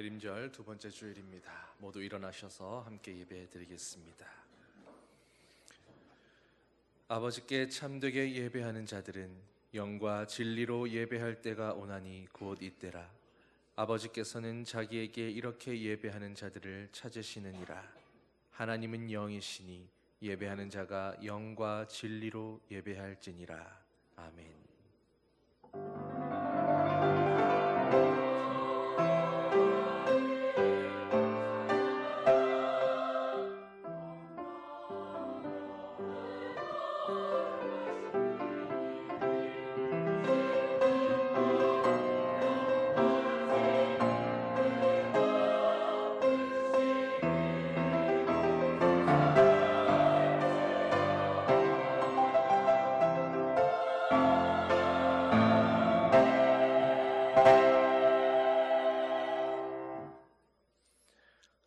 대림절 두 번째 주일입니다. 모두 일어나셔서 함께 예배 드리겠습니다. 아버지께 참되게 예배하는 자들은 영과 진리로 예배할 때가 오나니 곧 이때라. 아버지께서는 자기에게 이렇게 예배하는 자들을 찾으시느니라. 하나님은 영이시니 예배하는 자가 영과 진리로 예배할지니라. 아멘.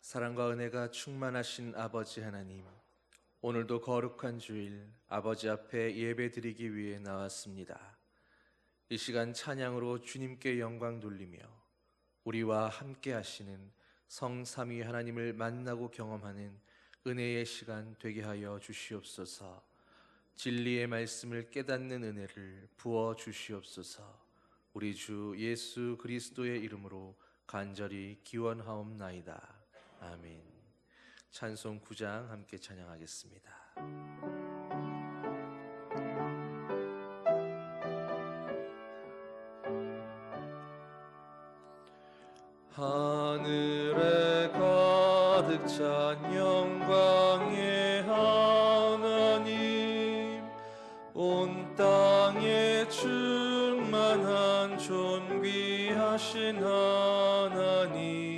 사랑과 은혜가 충만하신 아버지 하나님, 오늘도 거룩한 주일 아버지 앞에 예배드리기 위해 나왔습니다. 이 시간 찬양으로 주님께 영광 돌리며 우리와 함께 하시는 성삼위 하나님을 만나고 경험하는 은혜의 시간 되게 하여 주시옵소서. 진리의 말씀을 깨닫는 은혜를 부어 주시옵소서. 우리 주 예수 그리스도의 이름으로 간절히 기원하옵나이다. 아멘. 찬송 9장 함께 찬양하겠습니다. 하늘에 가득 찬 영광의 하나님, 온 땅에 충만한 존귀하신 하나님,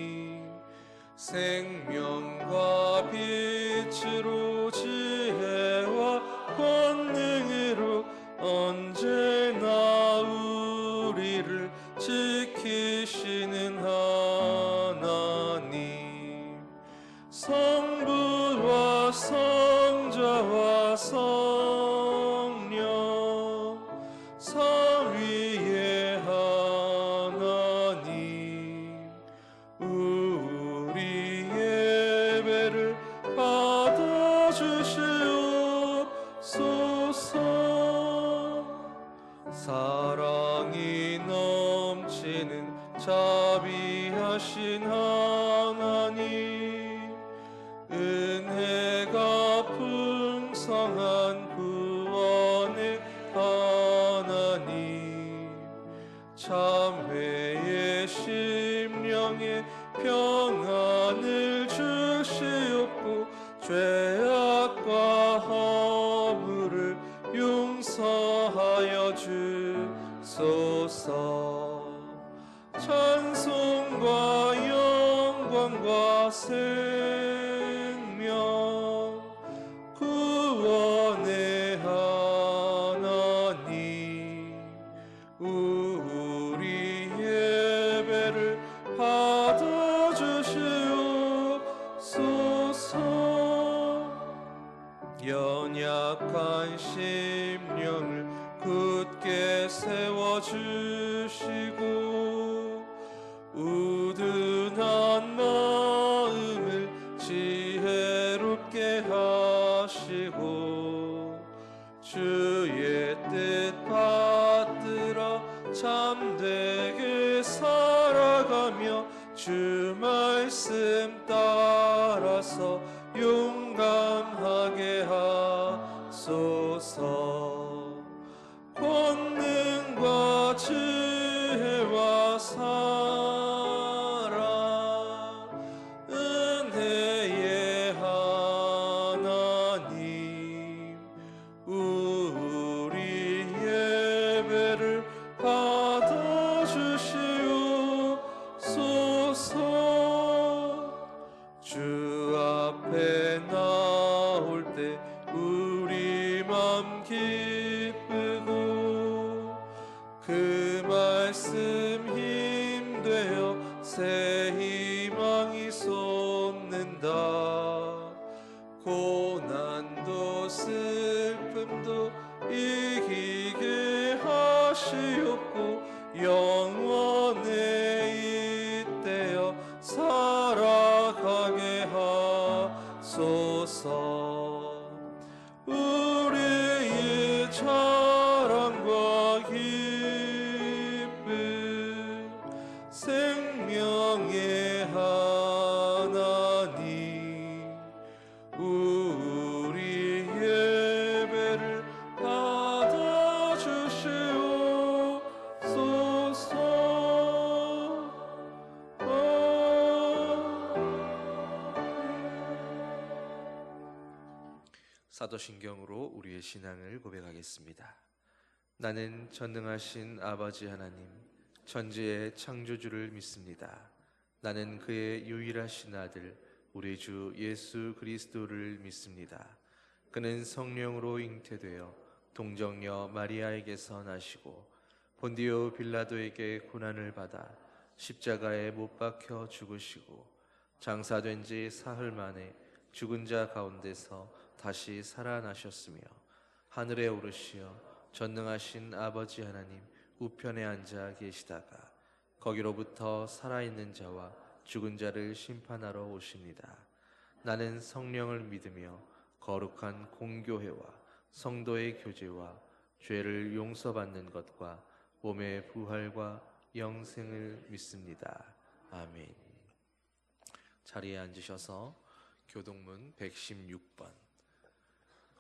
생명과 빛으로 지혜와 권능으로 언제나 우리를 지키시는 하나님, 성부와 성자와 성령 삼위의 하나님, 우리 예배를 받아주시옵소서. 사랑이 넘치는 자비하신 하나님, 은혜가 풍성한 구원의 하나님, 참회의 심령에 평안을 주시옵고 죄악과 허물을 용서하여 주소서. 찬송과 영광과 생명 구원의 하나님, 우리 예배를 받아주시옵소서. 연약한 심령을 굳게 세워주시고 우둔한 마음을 지혜롭게 하시고 주의 뜻 받들어 참되게 살아가며 주 말씀 따라서 용감하게 하소서. 권능과 지혜와 사랑 은혜의 하나님, 우리 예배를 받아주시옵소서. 주 앞에 나올 때 우리 맘 기쁘고 그 말씀 힘되어 새 희망이 솟는다. 고난도 슬픔도 이기게 하시옵고 영원에 잇대어 살아가게 하소서. 우리의 자랑과 기쁨 생명의 하나님, 우리 예배를 받아주시옵소서. 사도신경으로 우리의 신앙을 고백하겠습니다. 나는 전능하신 아버지 하나님, 천지의 창조주를 믿습니다. 나는 그의 유일하신 아들 우리 주 예수 그리스도를 믿습니다. 그는 성령으로 잉태되어 동정녀 마리아에게서 나시고 본디오 빌라도에게 고난을 받아 십자가에 못 박혀 죽으시고 장사된 지 사흘 만에 죽은 자 가운데서 다시 살아나셨으며 하늘에 오르시어 전능하신 아버지 하나님 우편에 앉아 계시다가 거기로부터 살아있는 자와 죽은 자를 심판하러 오십니다. 나는 성령을 믿으며 거룩한 공교회와 성도의 교제와 죄를 용서받는 것과 몸의 부활과 영생을 믿습니다. 아멘. 자리에 앉으셔서 교독문 116번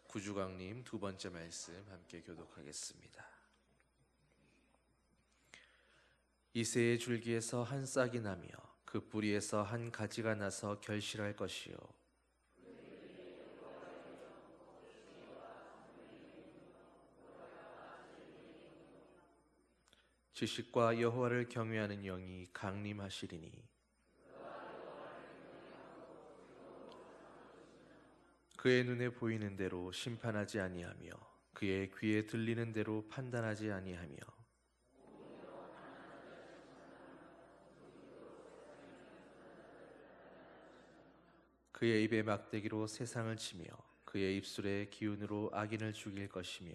구주강님 두 번째 말씀 함께 교독하겠습니다. 이새의 줄기에서 한 싹이 나며 그 뿌리에서 한 가지가 나서 결실할 것이요 지식과 여호와를 경외하는 영이 강림하시리니 그의 눈에 보이는 대로 심판하지 아니하며 그의 귀에 들리는 대로 판단하지 아니하며 그의 입에 막대기로 세상을 치며 그의 입술의 기운으로 악인을 죽일 것이며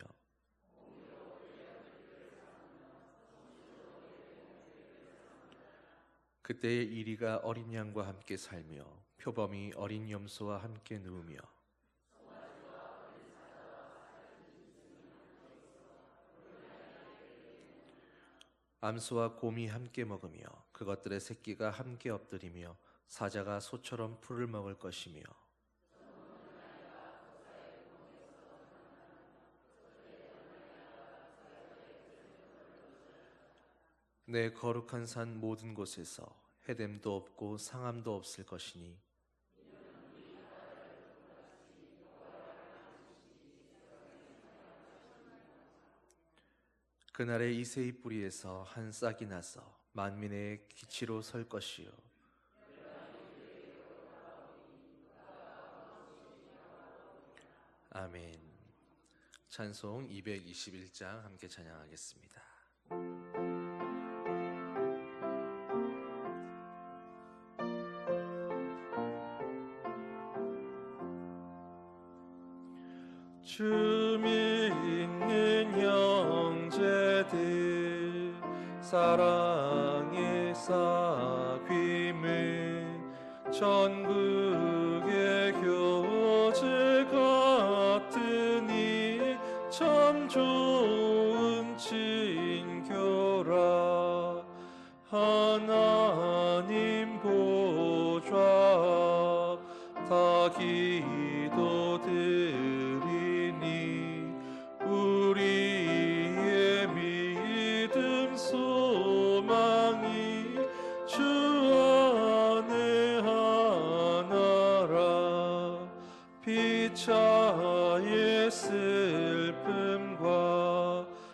그때의 이리가 어린 양과 함께 살며 표범이 어린 염소와 함께 누우며 암소와 곰이 함께 먹으며 그것들의 새끼가 함께 엎드리며 사자가 소처럼 풀을 먹을 것이며 내 거룩한 산 모든 곳에서 해됨도 없고 상함도 없을 것이니 그날에 이새의 뿌리에서 한 싹이 나서 만민의 기치로 설 것이요 아멘. 찬송 221장 함께 찬양하겠습니다. 주 믿는 형제들 사랑의 싹임은 전국의 교제 같으니 참 좋은 친교라. 하나님 보좌 다 기도드리니 우리의 믿음 소망이 주 안에 하나라. 피차의 슬픔과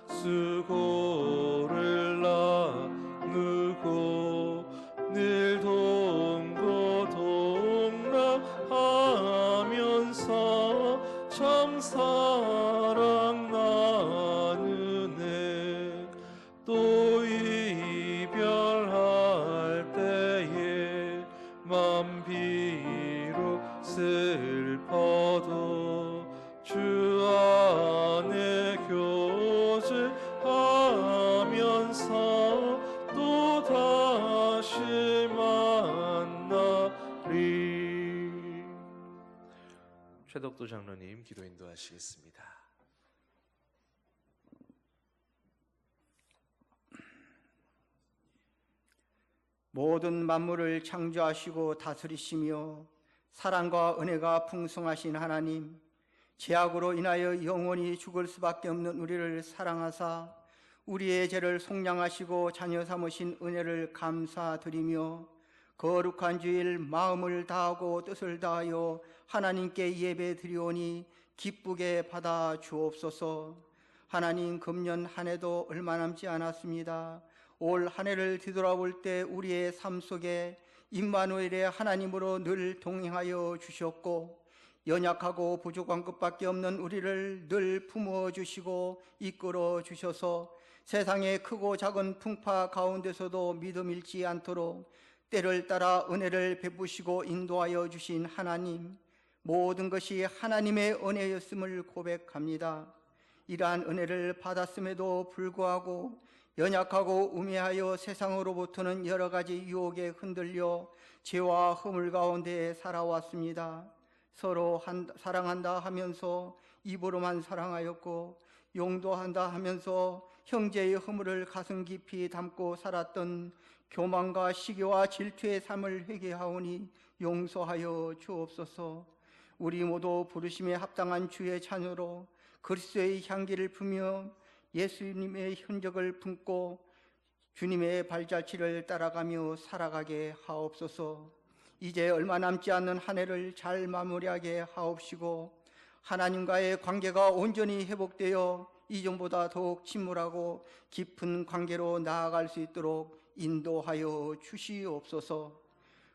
수고를 나누고 늘 동고동락하면서 참 사랑 나누네. 또 이별할 때에 맘 비록 슬퍼도 주 안에 교제하면서 또 다시 만나네. 최덕도 장로님 기도 인도하시겠습니다. 모든 만물을 창조하시고 다스리시며 사랑과 은혜가 풍성하신 하나님, 죄악으로 인하여 영원히 죽을 수밖에 없는 우리를 사랑하사 우리의 죄를 속량하시고 자녀 삼으신 은혜를 감사드리며 거룩한 주일 마음을 다하고 뜻을 다하여 하나님께 예배 드리오니 기쁘게 받아 주옵소서. 하나님, 금년 한 해도 얼마 남지 않았습니다. 올 한 해를 뒤돌아볼 때 우리의 삶 속에 임마누엘의 하나님으로 늘 동행하여 주셨고 연약하고 부족한 것밖에 없는 우리를 늘 품어 주시고 이끌어 주셔서 세상의 크고 작은 풍파 가운데서도 믿음 잃지 않도록 때를 따라 은혜를 베푸시고 인도하여 주신 하나님, 모든 것이 하나님의 은혜였음을 고백합니다. 이러한 은혜를 받았음에도 불구하고 연약하고 우매하여 세상으로부터는 여러 가지 유혹에 흔들려 죄와 허물 가운데 살아왔습니다. 서로 사랑한다 하면서 입으로만 사랑하였고 용도한다 하면서 형제의 허물을 가슴 깊이 담고 살았던 교만과 시기와 질투의 삶을 회개하오니 용서하여 주옵소서. 우리 모두 부르심에 합당한 주의 자녀로 그리스도의 향기를 품며 예수님의 흔적을 품고 주님의 발자취를 따라가며 살아가게 하옵소서. 이제 얼마 남지 않는 한 해를 잘 마무리하게 하옵시고 하나님과의 관계가 온전히 회복되어 이전보다 더욱 친밀하고 깊은 관계로 나아갈 수 있도록 인도하여 주시옵소서.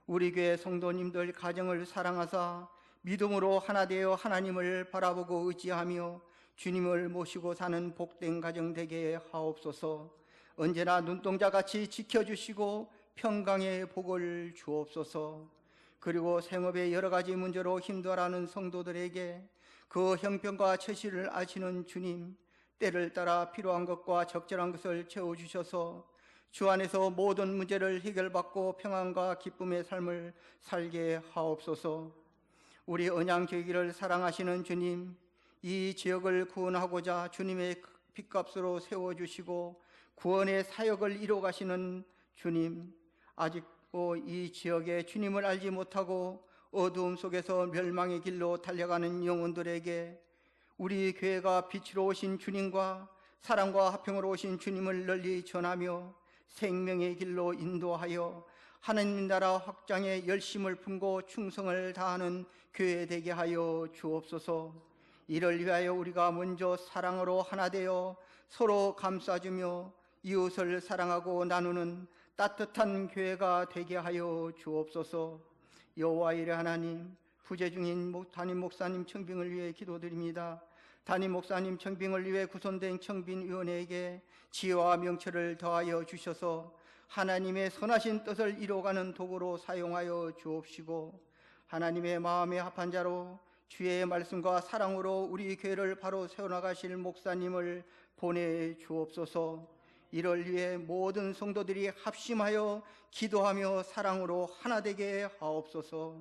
우리 교회 성도님들 가정을 사랑하사 믿음으로 하나 되어 하나님을 바라보고 의지하며 주님을 모시고 사는 복된 가정 되게 하옵소서. 언제나 눈동자같이 지켜주시고 평강의 복을 주옵소서. 그리고 생업의 여러 가지 문제로 힘들어하는 성도들에게 그 형편과 처시를 아시는 주님, 때를 따라 필요한 것과 적절한 것을 채워주셔서 주 안에서 모든 문제를 해결받고 평안과 기쁨의 삶을 살게 하옵소서. 우리 언양교회를 사랑하시는 주님, 이 지역을 구원하고자 주님의 핏값으로 세워주시고 구원의 사역을 이루어가시는 주님, 아직도 이 지역에 주님을 알지 못하고 어두움 속에서 멸망의 길로 달려가는 영혼들에게 우리 교회가 빛으로 오신 주님과 사랑과 화평으로 오신 주님을 널리 전하며 생명의 길로 인도하여 하나님 나라 확장에 열심을 품고 충성을 다하는 교회 되게 하여 주옵소서. 이를 위하여 우리가 먼저 사랑으로 하나 되어 서로 감싸주며 이웃을 사랑하고 나누는 따뜻한 교회가 되게 하여 주옵소서. 여호와 이레 하나님, 부재 중인 담임 목사님 청빙을 위해 기도드립니다. 담임 목사님 청빙을 위해 구성된 청빙위원회에게 지혜와 명철을 더하여 주셔서 하나님의 선하신 뜻을 이루어가는 도구로 사용하여 주옵시고 하나님의 마음에 합한 자로 주의 말씀과 사랑으로 우리 교회를 바로 세워나가실 목사님을 보내 주옵소서. 이를 위해 모든 성도들이 합심하여 기도하며 사랑으로 하나 되게 하옵소서.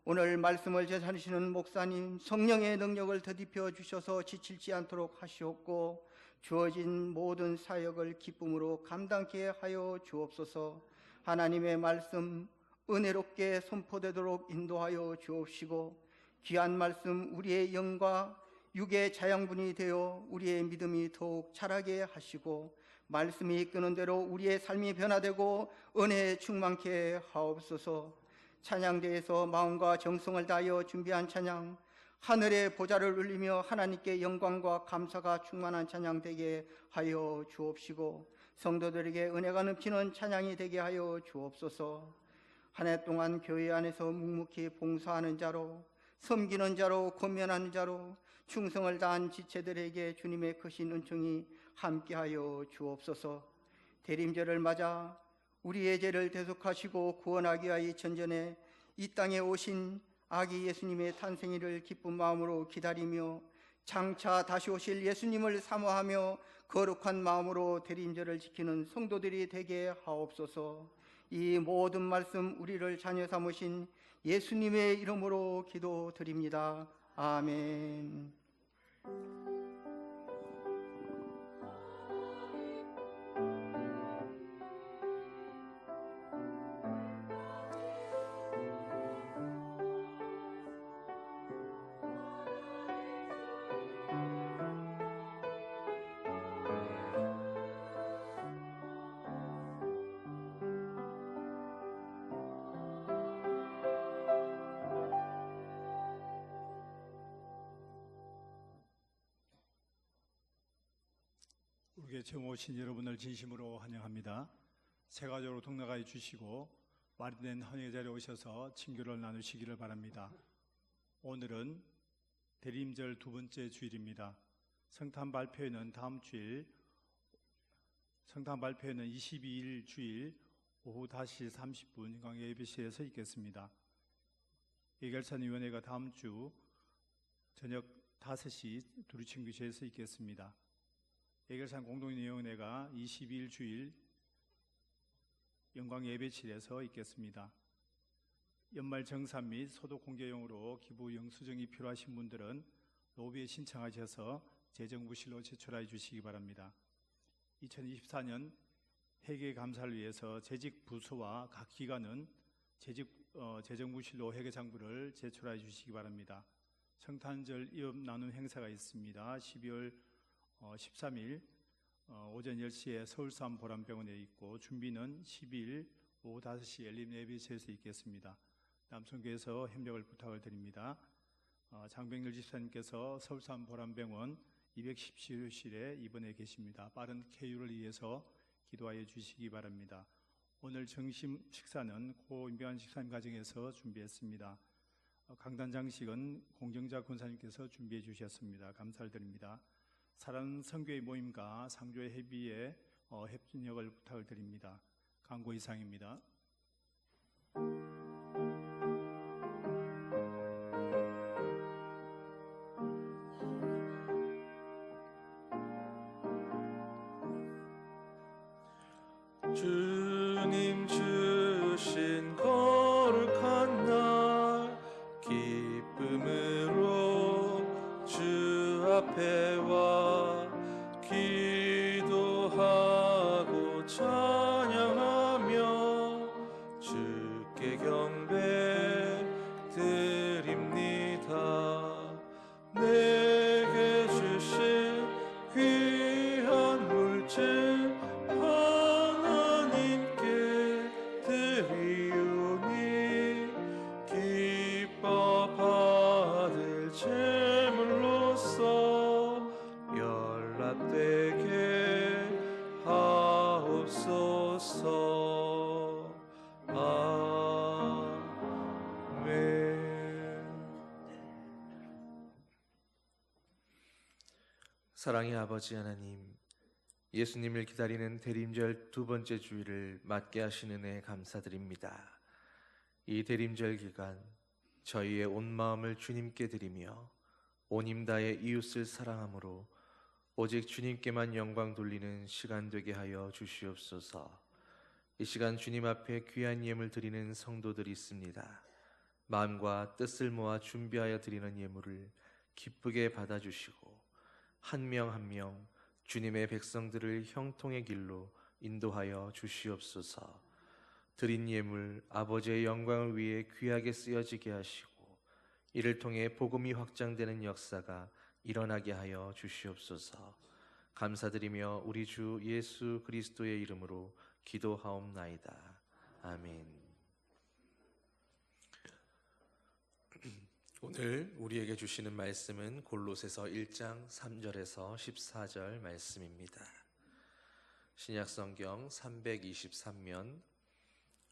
오늘 말씀을 전하시는 목사님, 성령의 능력을 더딥혀 주셔서 지치지 않도록 하시옵고 주어진 모든 사역을 기쁨으로 감당케 하여 주옵소서. 하나님의 말씀 은혜롭게 선포되도록 인도하여 주옵시고 귀한 말씀 우리의 영과 육의 자양분이 되어 우리의 믿음이 더욱 자라게 하시고 말씀이 이끄는 대로 우리의 삶이 변화되고 은혜에 충만케 하옵소서. 찬양대에서 마음과 정성을 다하여 준비한 찬양, 하늘의 보좌를 울리며 하나님께 영광과 감사가 충만한 찬양 되게 하여 주옵시고 성도들에게 은혜가 넘치는 찬양이 되게 하여 주옵소서. 한 해 동안 교회 안에서 묵묵히 봉사하는 자로, 섬기는 자로, 권면하는 자로 충성을 다한 지체들에게 주님의 크신 은총이 함께하여 주옵소서. 대림절을 맞아 우리의 죄를 대속하시고 구원하기 위하여 전전에 이 땅에 오신 아기 예수님의 탄생일을 기쁜 마음으로 기다리며 장차 다시 오실 예수님을 사모하며 거룩한 마음으로 대림절을 지키는 성도들이 되게 하옵소서. 이 모든 말씀 우리를 자녀 삼으신 예수님의 이름으로 기도드립니다. 아멘. 우리에게 처음 오신 여러분을 진심으로 환영합니다. 세가족으로 동나가해 주시고 마련된 환영의 자리에 오셔서 친교를 나누시기를 바랍니다. 오늘은 대림절 두 번째 주일입니다. 성탄 발표회는 다음 주일, 성탄 발표회는 22일 주일 오후 5시 30분 광야 예배실에서 있겠습니다. 예결산위원회가 다음 주 저녁 5시 두루친교실에서 있겠습니다. 예결산 공동위원회가 22일 주일 영광 예배실에서 있겠습니다. 연말 정산 및 소득 공개용으로 기부 영수증이 필요하신 분들은 로비에 신청하셔서 재정부실로 제출해 주시기 바랍니다. 2024년 회계 감사를 위해서 재직 부서와 각 기관은 재정부실로 회계장부를 제출해 주시기 바랍니다. 성탄절 이업 나눔 행사가 있습니다. 12월 13일 오전 10시에 서울산 보람병원에 있고 준비는 12일 오후 5시 엘림 예배실에서 있겠습니다. 남성교회에서 협력을 부탁을 드립니다. 장병렬 집사님께서 서울산 보람병원 210실에 입원해 계십니다. 빠른 쾌유를 위해서 기도하여 주시기 바랍니다. 오늘 점심 식사는 고 임병환 집사님 가정에서 준비했습니다. 강단 장식은 공정자 권사님께서 준비해 주셨습니다. 감사를 드립니다. 사랑하는 선교회 모임과 상조회 협의에 협력을 부탁을 드립니다. 광고 이상입니다. 주님 주신 거룩한 날 기쁨으로 주 앞에 와 기도하고 찬양하며 주께 경배 드립니다. 내게 주신 귀한 물질 하나님께 드리오니 기뻐 받을 제물로서 연락되게 하옵소서. 아멘. 사랑의 아버지 하나님, 예수님을 기다리는 대림절 두 번째 주일을 맞게 하시는 은혜 감사드립니다. 이 대림절 기간 저희의 온 마음을 주님께 드리며 온 힘 다해 이웃을 사랑함으로 오직 주님께만 영광 돌리는 시간 되게 하여 주시옵소서. 이 시간 주님 앞에 귀한 예물 드리는 성도들이 있습니다. 마음과 뜻을 모아 준비하여 드리는 예물을 기쁘게 받아주시고 한 명 한 명 주님의 백성들을 형통의 길로 인도하여 주시옵소서. 드린 예물 아버지의 영광을 위해 귀하게 쓰여지게 하시고 이를 통해 복음이 확장되는 역사가 일어나게 하여 주시옵소서. 감사드리며 우리 주 예수 그리스도의 이름으로 기도하옵나이다. 아멘. 오늘 우리에게 주시는 말씀은 골로새서 1장 3절에서 14절 말씀입니다. 신약성경 323면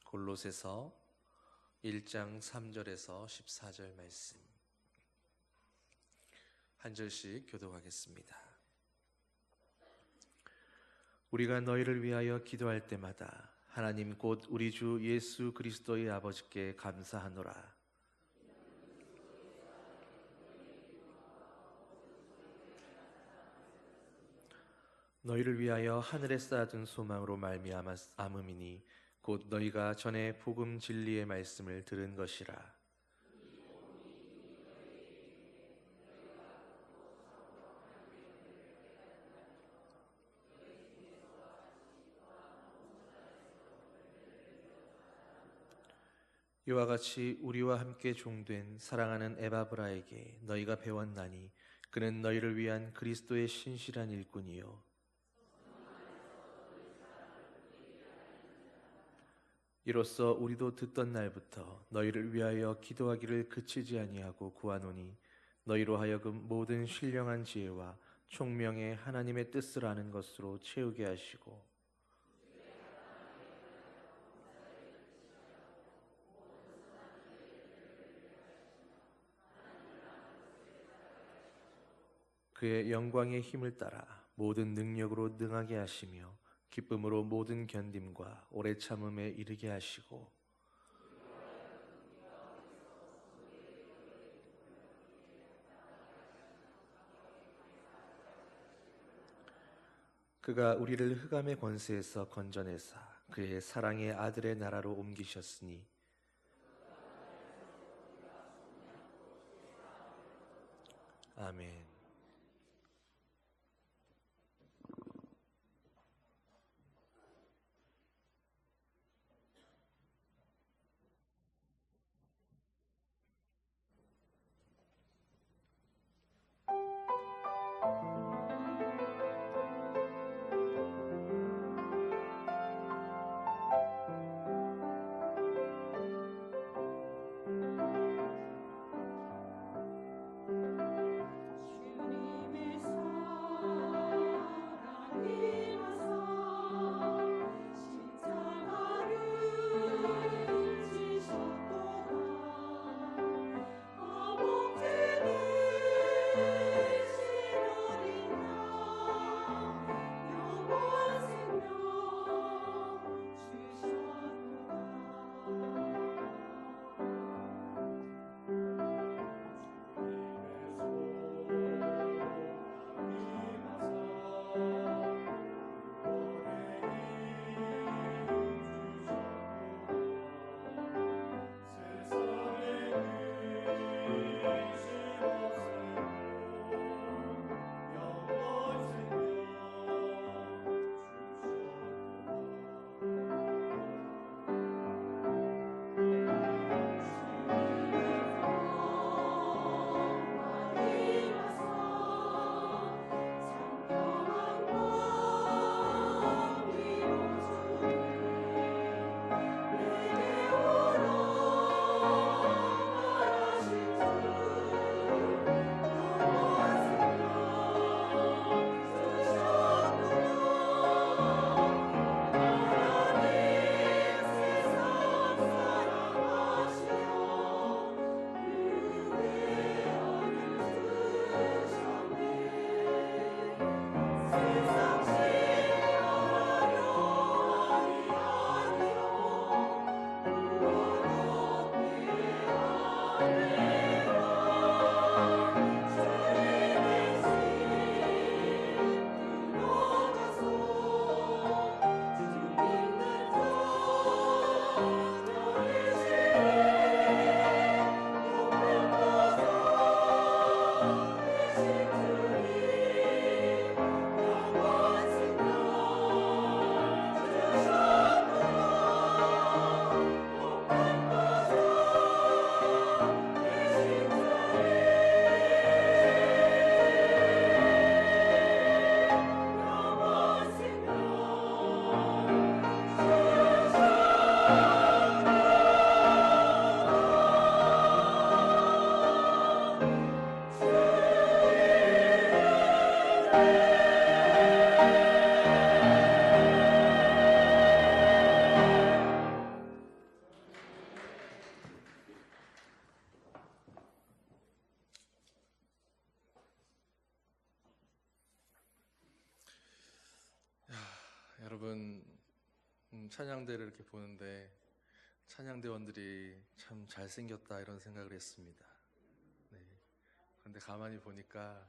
골로새서 1장 3절에서 14절 말씀 한 절씩 교독하겠습니다. 우리가 너희를 위하여 기도할 때마다 하나님 곧 우리 주 예수 그리스도의 아버지께 감사하노라. 너희를 위하여 하늘에 쌓아둔 소망으로 말미암음이니 곧 너희가 전에 복음 진리의 말씀을 들은 것이라. 이와 같이 우리와 함께 종된 사랑하는 에바브라에게 너희가 배웠나니 그는 너희를 위한 그리스도의 신실한 일꾼이요 이로써 우리도 듣던 날부터 너희를 위하여 기도하기를 그치지 아니하고 구하노니 너희로 하여금 모든 신령한 지혜와 총명의 하나님의 뜻을 아는 것으로 채우게 하시고 그의 영광의 힘을 따라 모든 능력으로 능하게 하시며 기쁨으로 모든 견딤과 오래 참음에 이르게 하시고 그가 우리를 흑암의 권세에서 건져내사 그의 사랑의 아들의 나라로 옮기셨으니 아멘. 주님의 사랑이 와서 십자가를 지셨도다. 아버지는 신어린 양 영원 생명 여러분 찬양대를 이렇게 보는데 찬양대원들이 참 잘생겼다 이런 생각을 했습니다. 네. 그런데 가만히 보니까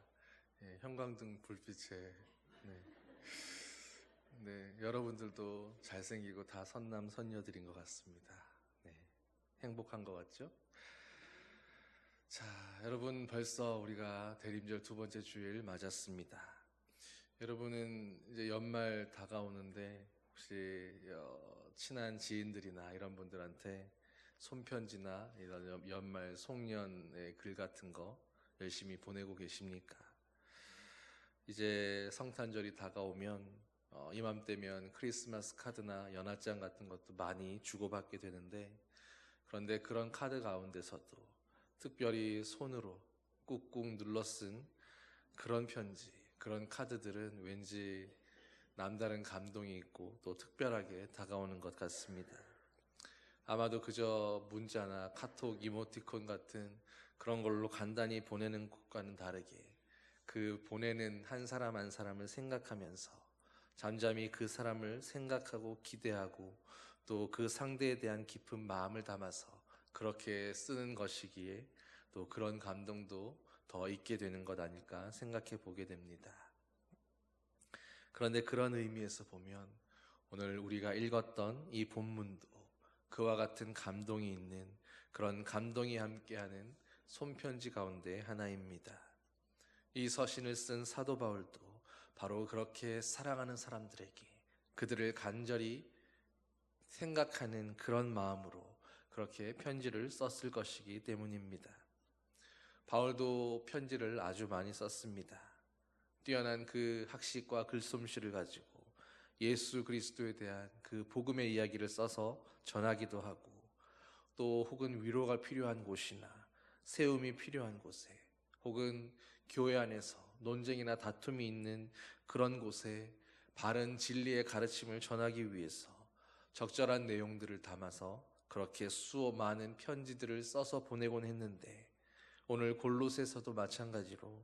형광등 불빛에 네, 여러분들도 잘생기고 다 선남 선녀들인 것 같습니다. 네, 행복한 것 같죠? 자, 여러분 벌써 우리가 대림절 두 번째 주일 맞았습니다. 여러분은 이제 연말 다가오는데 혹시 친한 지인들이나 이런 분들한테 손편지나 이런 연말 송년의 글 같은 거 열심히 보내고 계십니까? 이제 성탄절이 다가오면 이맘때면 크리스마스 카드나 연합장 같은 것도 많이 주고받게 되는데, 그런데 그런 카드 가운데서도 특별히 손으로 꾹꾹 눌러 쓴 그런 편지, 그런 카드들은 왠지 남다른 감동이 있고 또 특별하게 다가오는 것 같습니다. 아마도 그저 문자나 카톡, 이모티콘 같은 그런 걸로 간단히 보내는 것과는 다르게 그 보내는 한 사람 한 사람을 생각하면서 잠잠히 그 사람을 생각하고 기대하고 또 그 상대에 대한 깊은 마음을 담아서 그렇게 쓰는 것이기에 또 그런 감동도 더 있게 되는 것 아닐까 생각해 보게 됩니다. 그런데 그런 의미에서 보면 오늘 우리가 읽었던 이 본문도 그와 같은 감동이 있는, 그런 감동이 함께하는 손편지 가운데 하나입니다. 이 서신을 쓴 사도 바울도 바로 그렇게 사랑하는 사람들에게 그들을 간절히 생각하는 그런 마음으로 그렇게 편지를 썼을 것이기 때문입니다. 바울도 편지를 아주 많이 썼습니다. 뛰어난 그 학식과 글솜씨를 가지고 예수 그리스도에 대한 그 복음의 이야기를 써서 전하기도 하고, 또 혹은 위로가 필요한 곳이나 세움이 필요한 곳에, 혹은 교회 안에서 논쟁이나 다툼이 있는 그런 곳에 바른 진리의 가르침을 전하기 위해서 적절한 내용들을 담아서 그렇게 수호 많은 편지들을 써서 보내곤 했는데, 오늘 골로새서도 마찬가지로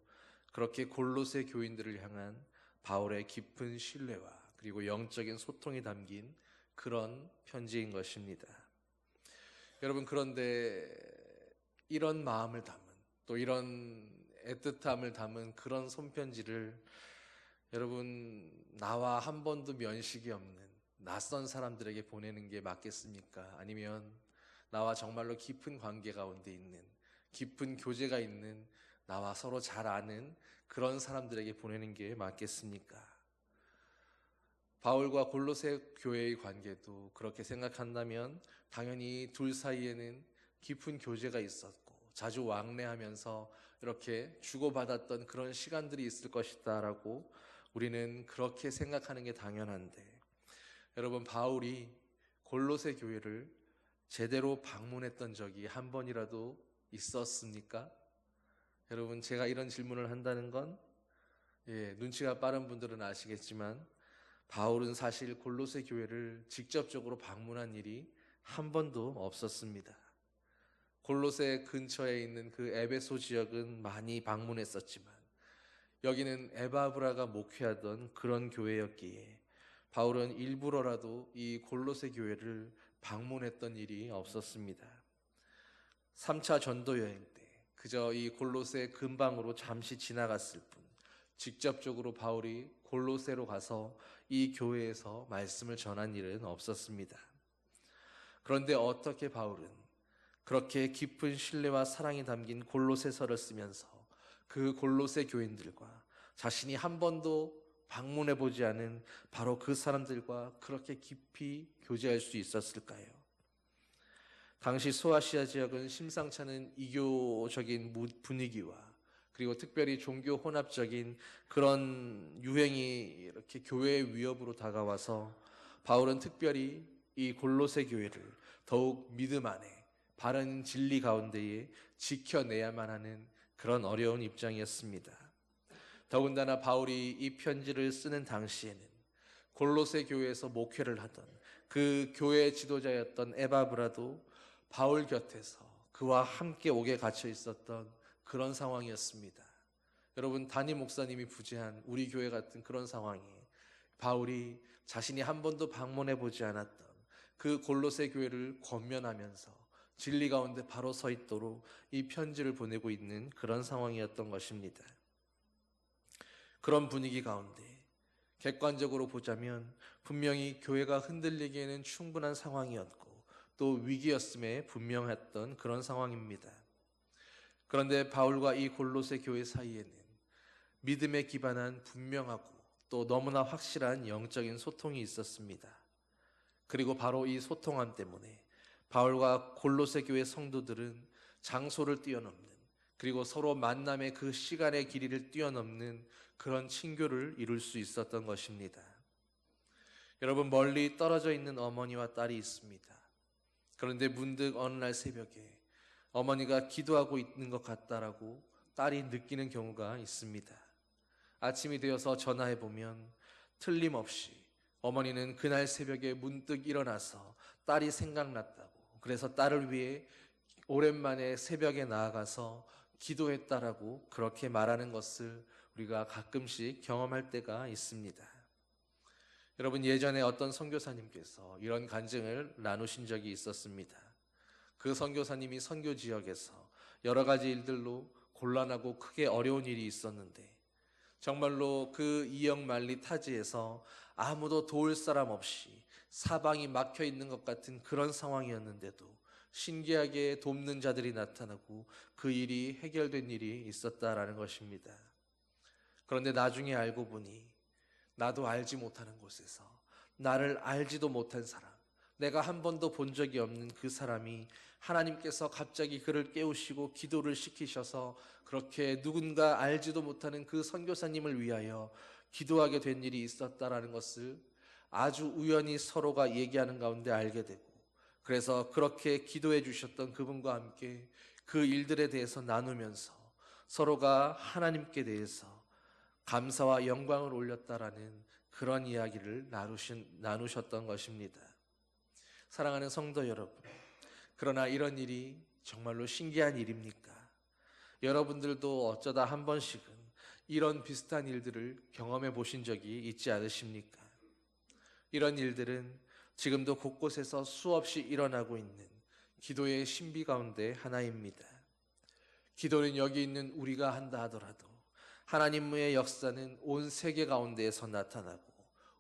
그렇게 골로새 교인들을 향한 바울의 깊은 신뢰와 그리고 영적인 소통이 담긴 그런 편지인 것입니다. 여러분, 그런데 이런 마음을 담은, 또 이런 애틋함을 담은 그런 손편지를 여러분, 나와 한 번도 면식이 없는 낯선 사람들에게 보내는 게 맞겠습니까? 아니면 나와 정말로 깊은 관계 가운데 있는, 깊은 교제가 있는, 나와 서로 잘 아는 그런 사람들에게 보내는 게 맞겠습니까? 바울과 골로새 교회의 관계도 그렇게 생각한다면 당연히 둘 사이에는 깊은 교제가 있었고 자주 왕래하면서 이렇게 주고받았던 그런 시간들이 있을 것이다 라고 우리는 그렇게 생각하는 게 당연한데, 여러분, 바울이 골로새 교회를 제대로 방문했던 적이 한 번이라도 있었습니까? 여러분, 제가 이런 질문을 한다는 건 눈치가 빠른 분들은 아시겠지만 바울은 사실 골로새 교회를 직접적으로 방문한 일이 한 번도 없었습니다. 골로새 근처에 있는 그 에베소 지역은 많이 방문했었지만 여기는 에바브라가 목회하던 그런 교회였기에 바울은 일부러라도 이 골로새 교회를 방문했던 일이 없었습니다. 3차 전도 여행 때 그저 이 골로새 근방으로 잠시 지나갔을 뿐, 직접적으로 바울이 골로새로 가서 이 교회에서 말씀을 전한 일은 없었습니다. 그런데 어떻게 바울은 그렇게 깊은 신뢰와 사랑이 담긴 골로새서를 쓰면서 그 골로새 교인들과 자신이 한 번도 방문해 보지 않은 바로 그 사람들과 그렇게 깊이 교제할 수 있었을까요? 당시 소아시아 지역은 심상치 않은 이교적인 분위기와 그리고 특별히 종교 혼합적인 그런 유행이 이렇게 교회의 위협으로 다가와서 바울은 특별히 이 골로새 교회를 더욱 믿음 안에 바른 진리 가운데에 지켜내야만 하는 그런 어려운 입장이었습니다. 더군다나 바울이 이 편지를 쓰는 당시에는 골로새 교회에서 목회를 하던 그 교회 지도자였던 에바브라도 바울 곁에서 그와 함께 옥에 갇혀 있었던 그런 상황이었습니다. 여러분, 담임 목사님이 부재한 우리 교회 같은 그런 상황에 바울이 자신이 한 번도 방문해 보지 않았던 그 골로새 교회를 권면하면서 진리 가운데 바로 서 있도록 이 편지를 보내고 있는 그런 상황이었던 것입니다. 그런 분위기 가운데 객관적으로 보자면 분명히 교회가 흔들리기에는 충분한 상황이었고 또 위기였음에 분명했던 그런 상황입니다. 그런데 바울과 이 골로새 교회 사이에는 믿음에 기반한 분명하고 또 너무나 확실한 영적인 소통이 있었습니다. 그리고 바로 이 소통함 때문에 바울과 골로새 교회 성도들은 장소를 뛰어넘는, 그리고 서로 만남의 그 시간의 길이를 뛰어넘는 그런 친교를 이룰 수 있었던 것입니다. 여러분, 멀리 떨어져 있는 어머니와 딸이 있습니다. 그런데 문득 어느 날 새벽에 어머니가 기도하고 있는 것 같다라고 딸이 느끼는 경우가 있습니다. 아침이 되어서 전화해 보면 틀림없이 어머니는 그날 새벽에 문득 일어나서 딸이 생각났다고, 그래서 딸을 위해 오랜만에 새벽에 나아가서 기도했다라고 그렇게 말하는 것을 우리가 가끔씩 경험할 때가 있습니다. 여러분, 예전에 어떤 선교사님께서 이런 간증을 나누신 적이 있었습니다. 그 선교사님이 선교 지역에서 여러 가지 일들로 곤란하고 크게 어려운 일이 있었는데 정말로 그 이역만리 타지에서 아무도 도울 사람 없이 사방이 막혀 있는 것 같은 그런 상황이었는데도 신기하게 돕는 자들이 나타나고 그 일이 해결된 일이 있었다라는 것입니다. 그런데 나중에 알고 보니 나도 알지 못하는 곳에서 나를 알지도 못한 사람, 내가 한 번도 본 적이 없는 그 사람이 하나님께서 갑자기 그를 깨우시고 기도를 시키셔서 그렇게 누군가 알지도 못하는 그 선교사님을 위하여 기도하게 된 일이 있었다라는 것을 아주 우연히 서로가 얘기하는 가운데 알게 되고, 그래서 그렇게 기도해 주셨던 그분과 함께 그 일들에 대해서 나누면서 서로가 하나님께 대해서 감사와 영광을 올렸다라는 그런 이야기를 나누셨던 것입니다. 사랑하는 성도 여러분, 그러나 이런 일이 정말로 신기한 일입니까? 여러분들도 어쩌다 한 번씩은 이런 비슷한 일들을 경험해 보신 적이 있지 않으십니까? 이런 일들은 지금도 곳곳에서 수없이 일어나고 있는 기도의 신비 가운데 하나입니다. 기도는 여기 있는 우리가 한다 하더라도 하나님의 역사는 온 세계 가운데에서 나타나고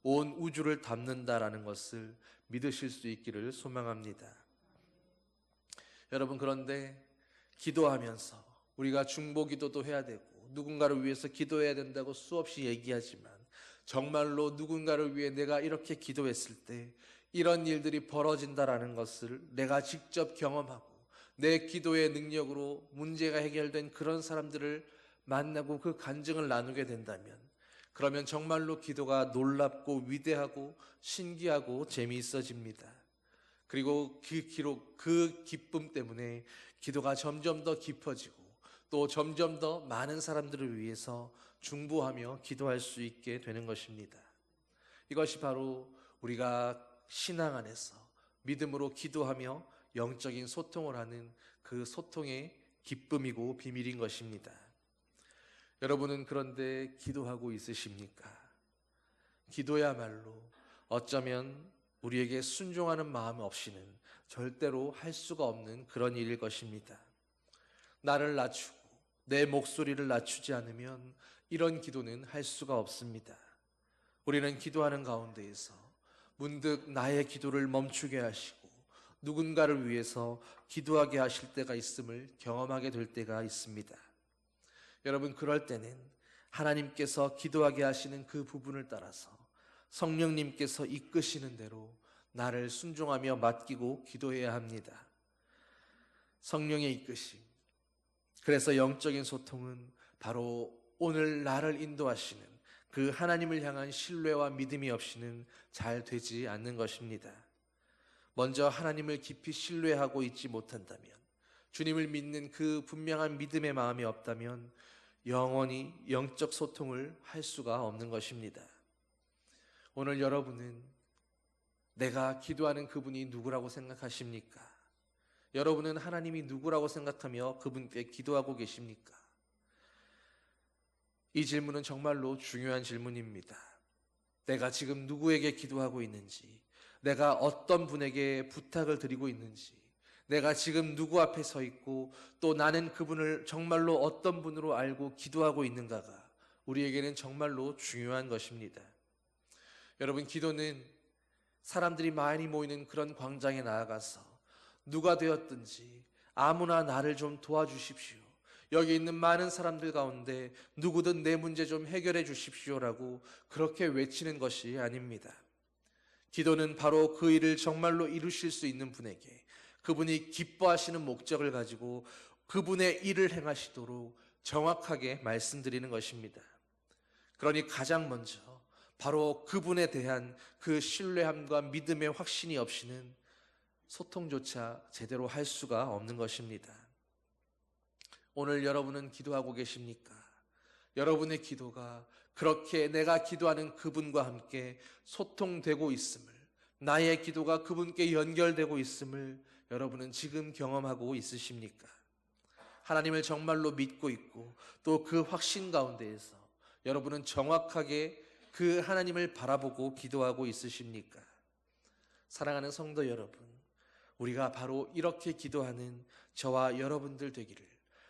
온 우주를 담는다라는 것을 믿으실 수 있기를 소망합니다. 여러분, 그런데 기도하면서 우리가 중보기도도 해야 되고 누군가를 위해서 기도해야 된다고 수없이 얘기하지만 정말로 누군가를 위해 내가 이렇게 기도했을 때 이런 일들이 벌어진다라는 것을 내가 직접 경험하고 내 기도의 능력으로 문제가 해결된 그런 사람들을 만나고 그 간증을 나누게 된다면, 그러면 정말로 기도가 놀랍고 위대하고 신기하고 재미있어집니다. 그리고 그 기쁨 때문에 기도가 점점 더 깊어지고 또 점점 더 많은 사람들을 위해서 중보하며 기도할 수 있게 되는 것입니다. 이것이 바로 우리가 신앙 안에서 믿음으로 기도하며 영적인 소통을 하는 그 소통의 기쁨이고 비밀인 것입니다. 여러분은 그런데 기도하고 있으십니까? 기도야말로 어쩌면 우리에게 순종하는 마음 없이는 절대로 할 수가 없는 그런 일일 것입니다. 나를 낮추고 내 목소리를 낮추지 않으면 이런 기도는 할 수가 없습니다. 우리는 기도하는 가운데에서 문득 나의 기도를 멈추게 하시고 누군가를 위해서 기도하게 하실 때가 있음을 경험하게 될 때가 있습니다. 여러분, 그럴 때는 하나님께서 기도하게 하시는 그 부분을 따라서 성령님께서 이끄시는 대로 나를 순종하며 맡기고 기도해야 합니다. 성령의 이끄심. 그래서 영적인 소통은 바로 오늘 나를 인도하시는 그 하나님을 향한 신뢰와 믿음이 없이는 잘 되지 않는 것입니다. 먼저 하나님을 깊이 신뢰하고 있지 못한다면, 주님을 믿는 그 분명한 믿음의 마음이 없다면 영원히 영적 소통을 할 수가 없는 것입니다. 오늘 여러분은 내가 기도하는 그분이 누구라고 생각하십니까? 여러분은 하나님이 누구라고 생각하며 그분께 기도하고 계십니까? 이 질문은 정말로 중요한 질문입니다. 내가 지금 누구에게 기도하고 있는지, 내가 어떤 분에게 부탁을 드리고 있는지, 내가 지금 누구 앞에 서 있고 또 나는 그분을 정말로 어떤 분으로 알고 기도하고 있는가가 우리에게는 정말로 중요한 것입니다. 여러분, 기도는 사람들이 많이 모이는 그런 광장에 나아가서 누가 되었든지 아무나 나를 좀 도와주십시오. 여기 있는 많은 사람들 가운데 누구든 내 문제 좀 해결해 주십시오라고 그렇게 외치는 것이 아닙니다. 기도는 바로 그 일을 정말로 이루실 수 있는 분에게 그분이 기뻐하시는 목적을 가지고 그분의 일을 행하시도록 정확하게 말씀드리는 것입니다. 그러니 가장 먼저 바로 그분에 대한 그 신뢰함과 믿음의 확신이 없이는 소통조차 제대로 할 수가 없는 것입니다. 오늘 여러분은 기도하고 계십니까? 여러분의 기도가 그렇게 내가 기도하는 그분과 함께 소통되고 있음을, 나의 기도가 그분께 연결되고 있음을 여러분은 지금 경험하고 있으십니까? 하나님을 정말로 믿고 있고 또 그 확신 가운데에서 여러분은 정확하게 그 하나님을 바라보고 기도하고 있으십니까? 사랑하는 성도 여러분, 우리가 바로 이렇게 기도하는 저와 여러분들 되기를,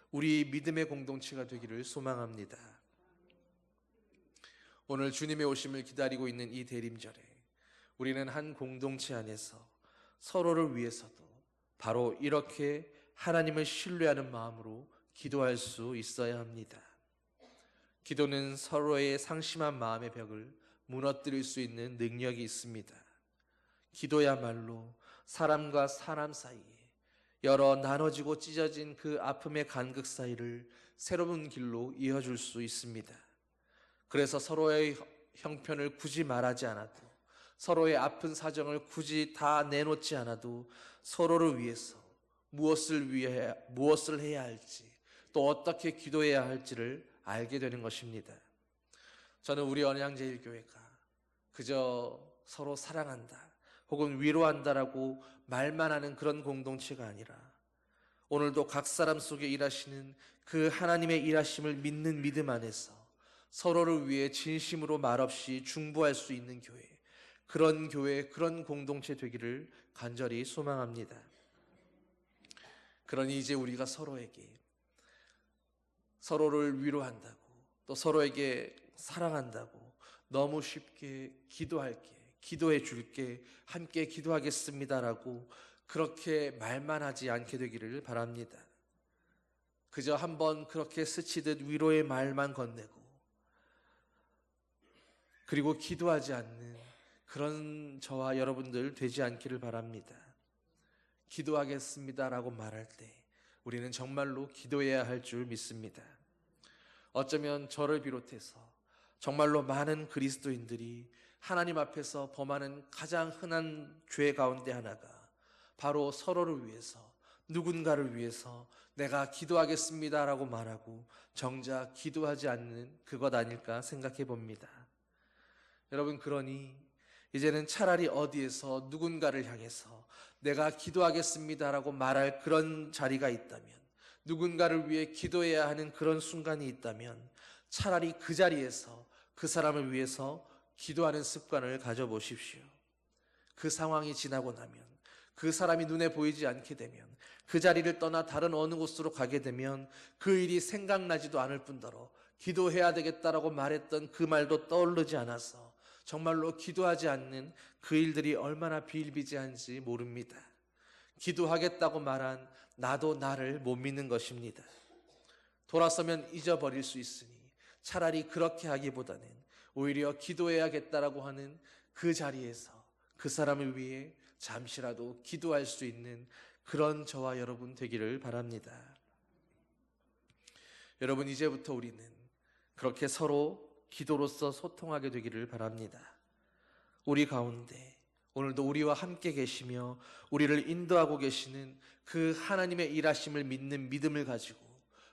우리 믿음의 공동체가 되기를 소망합니다. 오늘 주님의 오심을 기다리고 있는 이 대림절에 우리는 한 공동체 안에서 서로를 위해서도 바로 이렇게 하나님을 신뢰하는 마음으로 기도할 수 있어야 합니다. 기도는 서로의 상심한 마음의 벽을 무너뜨릴 수 있는 능력이 있습니다. 기도야말로 사람과 사람 사이에 여러 나눠지고 찢어진 그 아픔의 간극 사이를 새로운 길로 이어줄 수 있습니다. 그래서 서로의 형편을 굳이 말하지 않아도, 서로의 아픈 사정을 굳이 다 내놓지 않아도 서로를 위해서 무엇을 해야 할지, 또 어떻게 기도해야 할지를 알게 되는 것입니다. 저는 우리 언양제일교회가 그저 서로 사랑한다 혹은 위로한다라고 말만 하는 그런 공동체가 아니라 오늘도 각 사람 속에 일하시는 그 하나님의 일하심을 믿는 믿음 안에서 서로를 위해 진심으로 말없이 중보할 수 있는 교회, 그런 공동체 되기를 간절히 소망합니다. 그러니 이제 우리가 서로를 위로한다고, 또 서로에게 사랑한다고 너무 쉽게 기도해 줄게, 함께 기도하겠습니다라고 그렇게 말만 하지 않게 되기를 바랍니다. 그저 한번 그렇게 스치듯 위로의 말만 건네고 그리고 기도하지 않는 그런 저와 여러분들 되지 않기를 바랍니다. 기도하겠습니다라고 말할 때 우리는 정말로 기도해야 할 줄 믿습니다. 어쩌면 저를 비롯해서 정말로 많은 그리스도인들이 하나님 앞에서 범하는 가장 흔한 죄 가운데 하나가 바로 서로를 위해서, 누군가를 위해서 내가 기도하겠습니다라고 말하고 정작 기도하지 않는 그것 아닐까 생각해 봅니다. 여러분, 그러니 이제는 차라리 어디에서 누군가를 향해서 내가 기도하겠습니다라고 말할 그런 자리가 있다면, 누군가를 위해 기도해야 하는 그런 순간이 있다면 차라리 그 자리에서 그 사람을 위해서 기도하는 습관을 가져보십시오. 그 상황이 지나고 나면, 그 사람이 눈에 보이지 않게 되면, 그 자리를 떠나 다른 어느 곳으로 가게 되면 그 일이 생각나지도 않을 뿐더러 기도해야 되겠다라고 말했던 그 말도 떠오르지 않아서 정말로 기도하지 않는 그 일들이 얼마나 비일비재한지 모릅니다. 기도하겠다고 말한 나도 나를 못 믿는 것입니다. 돌아서면 잊어버릴 수 있으니 차라리 그렇게 하기보다는 오히려 기도해야겠다라고 하는 그 자리에서 그 사람을 위해 잠시라도 기도할 수 있는 그런 저와 여러분 되기를 바랍니다. 여러분, 이제부터 우리는 그렇게 서로 기도로서 소통하게 되기를 바랍니다. 우리 가운데 오늘도 우리와 함께 계시며 우리를 인도하고 계시는 그 하나님의 일하심을 믿는 믿음을 가지고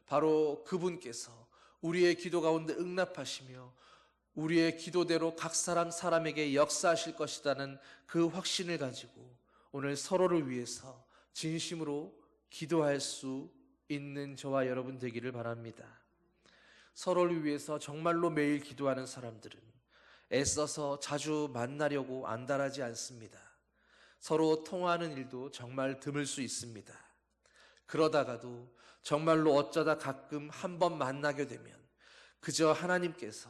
바로 그분께서 우리의 기도 가운데 응답하시며 우리의 기도대로 각 사람에게 역사하실 것이라는 그 확신을 가지고 오늘 서로를 위해서 진심으로 기도할 수 있는 저와 여러분 되기를 바랍니다. 서로를 위해서 정말로 매일 기도하는 사람들은 애써서 자주 만나려고 안달하지 않습니다. 서로 통화하는 일도 정말 드물 수 있습니다. 그러다가도 정말로 어쩌다 가끔 한 번 만나게 되면 그저 하나님께서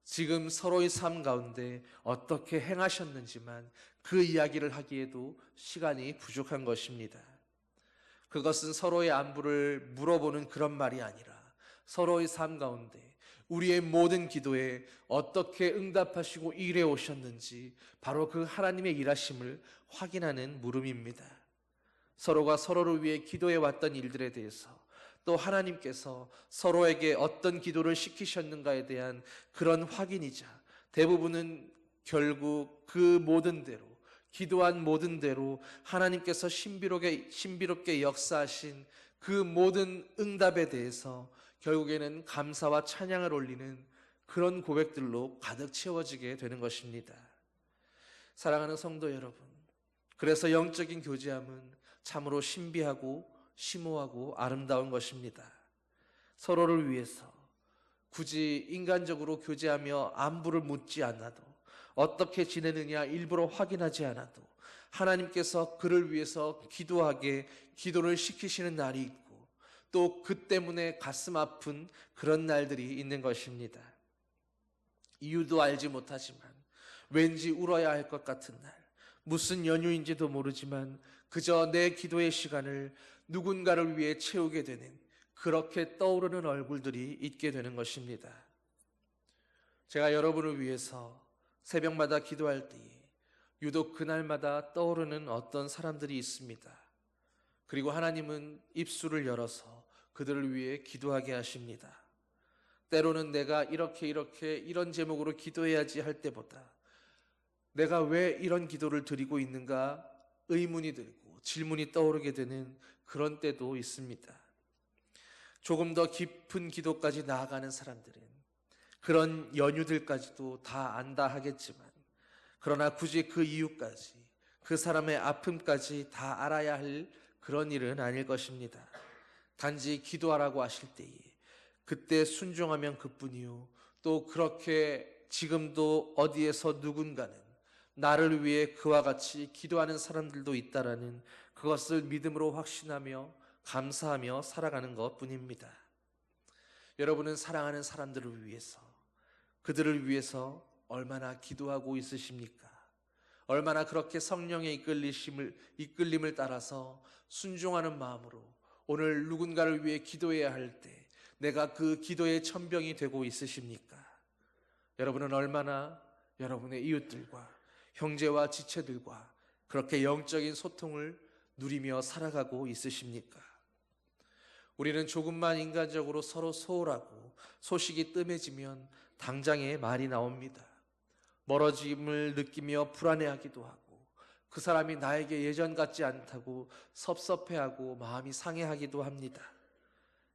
지금 서로의 삶 가운데 어떻게 행하셨는지만 그 이야기를 하기에도 시간이 부족한 것입니다. 그것은 서로의 안부를 물어보는 그런 말이 아니라 서로의 삶 가운데 우리의 모든 기도에 어떻게 응답하시고 일해 오셨는지 바로 그 하나님의 일하심을 확인하는 물음입니다. 서로가 서로를 위해 기도해 왔던 일들에 대해서 또 하나님께서 서로에게 어떤 기도를 시키셨는가에 대한 그런 확인이자 대부분은 결국 그 모든 대로 기도한 모든 대로 하나님께서 신비롭게 역사하신 그 모든 응답에 대해서 결국에는 감사와 찬양을 올리는 그런 고백들로 가득 채워지게 되는 것입니다. 사랑하는 성도 여러분, 그래서 영적인 교제함은 참으로 신비하고 심오하고 아름다운 것입니다. 서로를 위해서 굳이 인간적으로 교제하며 안부를 묻지 않아도 어떻게 지내느냐 일부러 확인하지 않아도 하나님께서 그를 위해서 기도하게 기도를 시키시는 날이 있고 또 그 때문에 가슴 아픈 그런 날들이 있는 것입니다. 이유도 알지 못하지만 왠지 울어야 할 것 같은 날, 무슨 연유인지도 모르지만 그저 내 기도의 시간을 누군가를 위해 채우게 되는 그렇게 떠오르는 얼굴들이 있게 되는 것입니다. 제가 여러분을 위해서 새벽마다 기도할 때에 유독 그날마다 떠오르는 어떤 사람들이 있습니다. 그리고 하나님은 입술을 열어서 그들을 위해 기도하게 하십니다. 때로는 내가 이렇게 이런 제목으로 기도해야지 할 때보다 내가 왜 이런 기도를 드리고 있는가 의문이 들고 질문이 떠오르게 되는 그런 때도 있습니다. 조금 더 깊은 기도까지 나아가는 사람들은 그런 연유들까지도 다 안다 하겠지만 그러나 굳이 그 이유까지 그 사람의 아픔까지 다 알아야 할 그런 일은 아닐 것입니다. 단지 기도하라고 하실 때에 그때 순종하면 그뿐이요 또 그렇게 지금도 어디에서 누군가는 나를 위해 그와 같이 기도하는 사람들도 있다라는 그것을 믿음으로 확신하며 감사하며 살아가는 것뿐입니다. 여러분은 사랑하는 사람들을 위해서 그들을 위해서 얼마나 기도하고 있으십니까? 얼마나 그렇게 성령의 이끌림을 따라서 순종하는 마음으로 오늘 누군가를 위해 기도해야 할 때 내가 그 기도의 천병이 되고 있으십니까? 여러분은 얼마나 여러분의 이웃들과 형제와 지체들과 그렇게 영적인 소통을 누리며 살아가고 있으십니까? 우리는 조금만 인간적으로 서로 소홀하고 소식이 뜸해지면 당장에 말이 나옵니다. 멀어짐을 느끼며 불안해하기도 하고 그 사람이 나에게 예전 같지 않다고 섭섭해하고 마음이 상해하기도 합니다.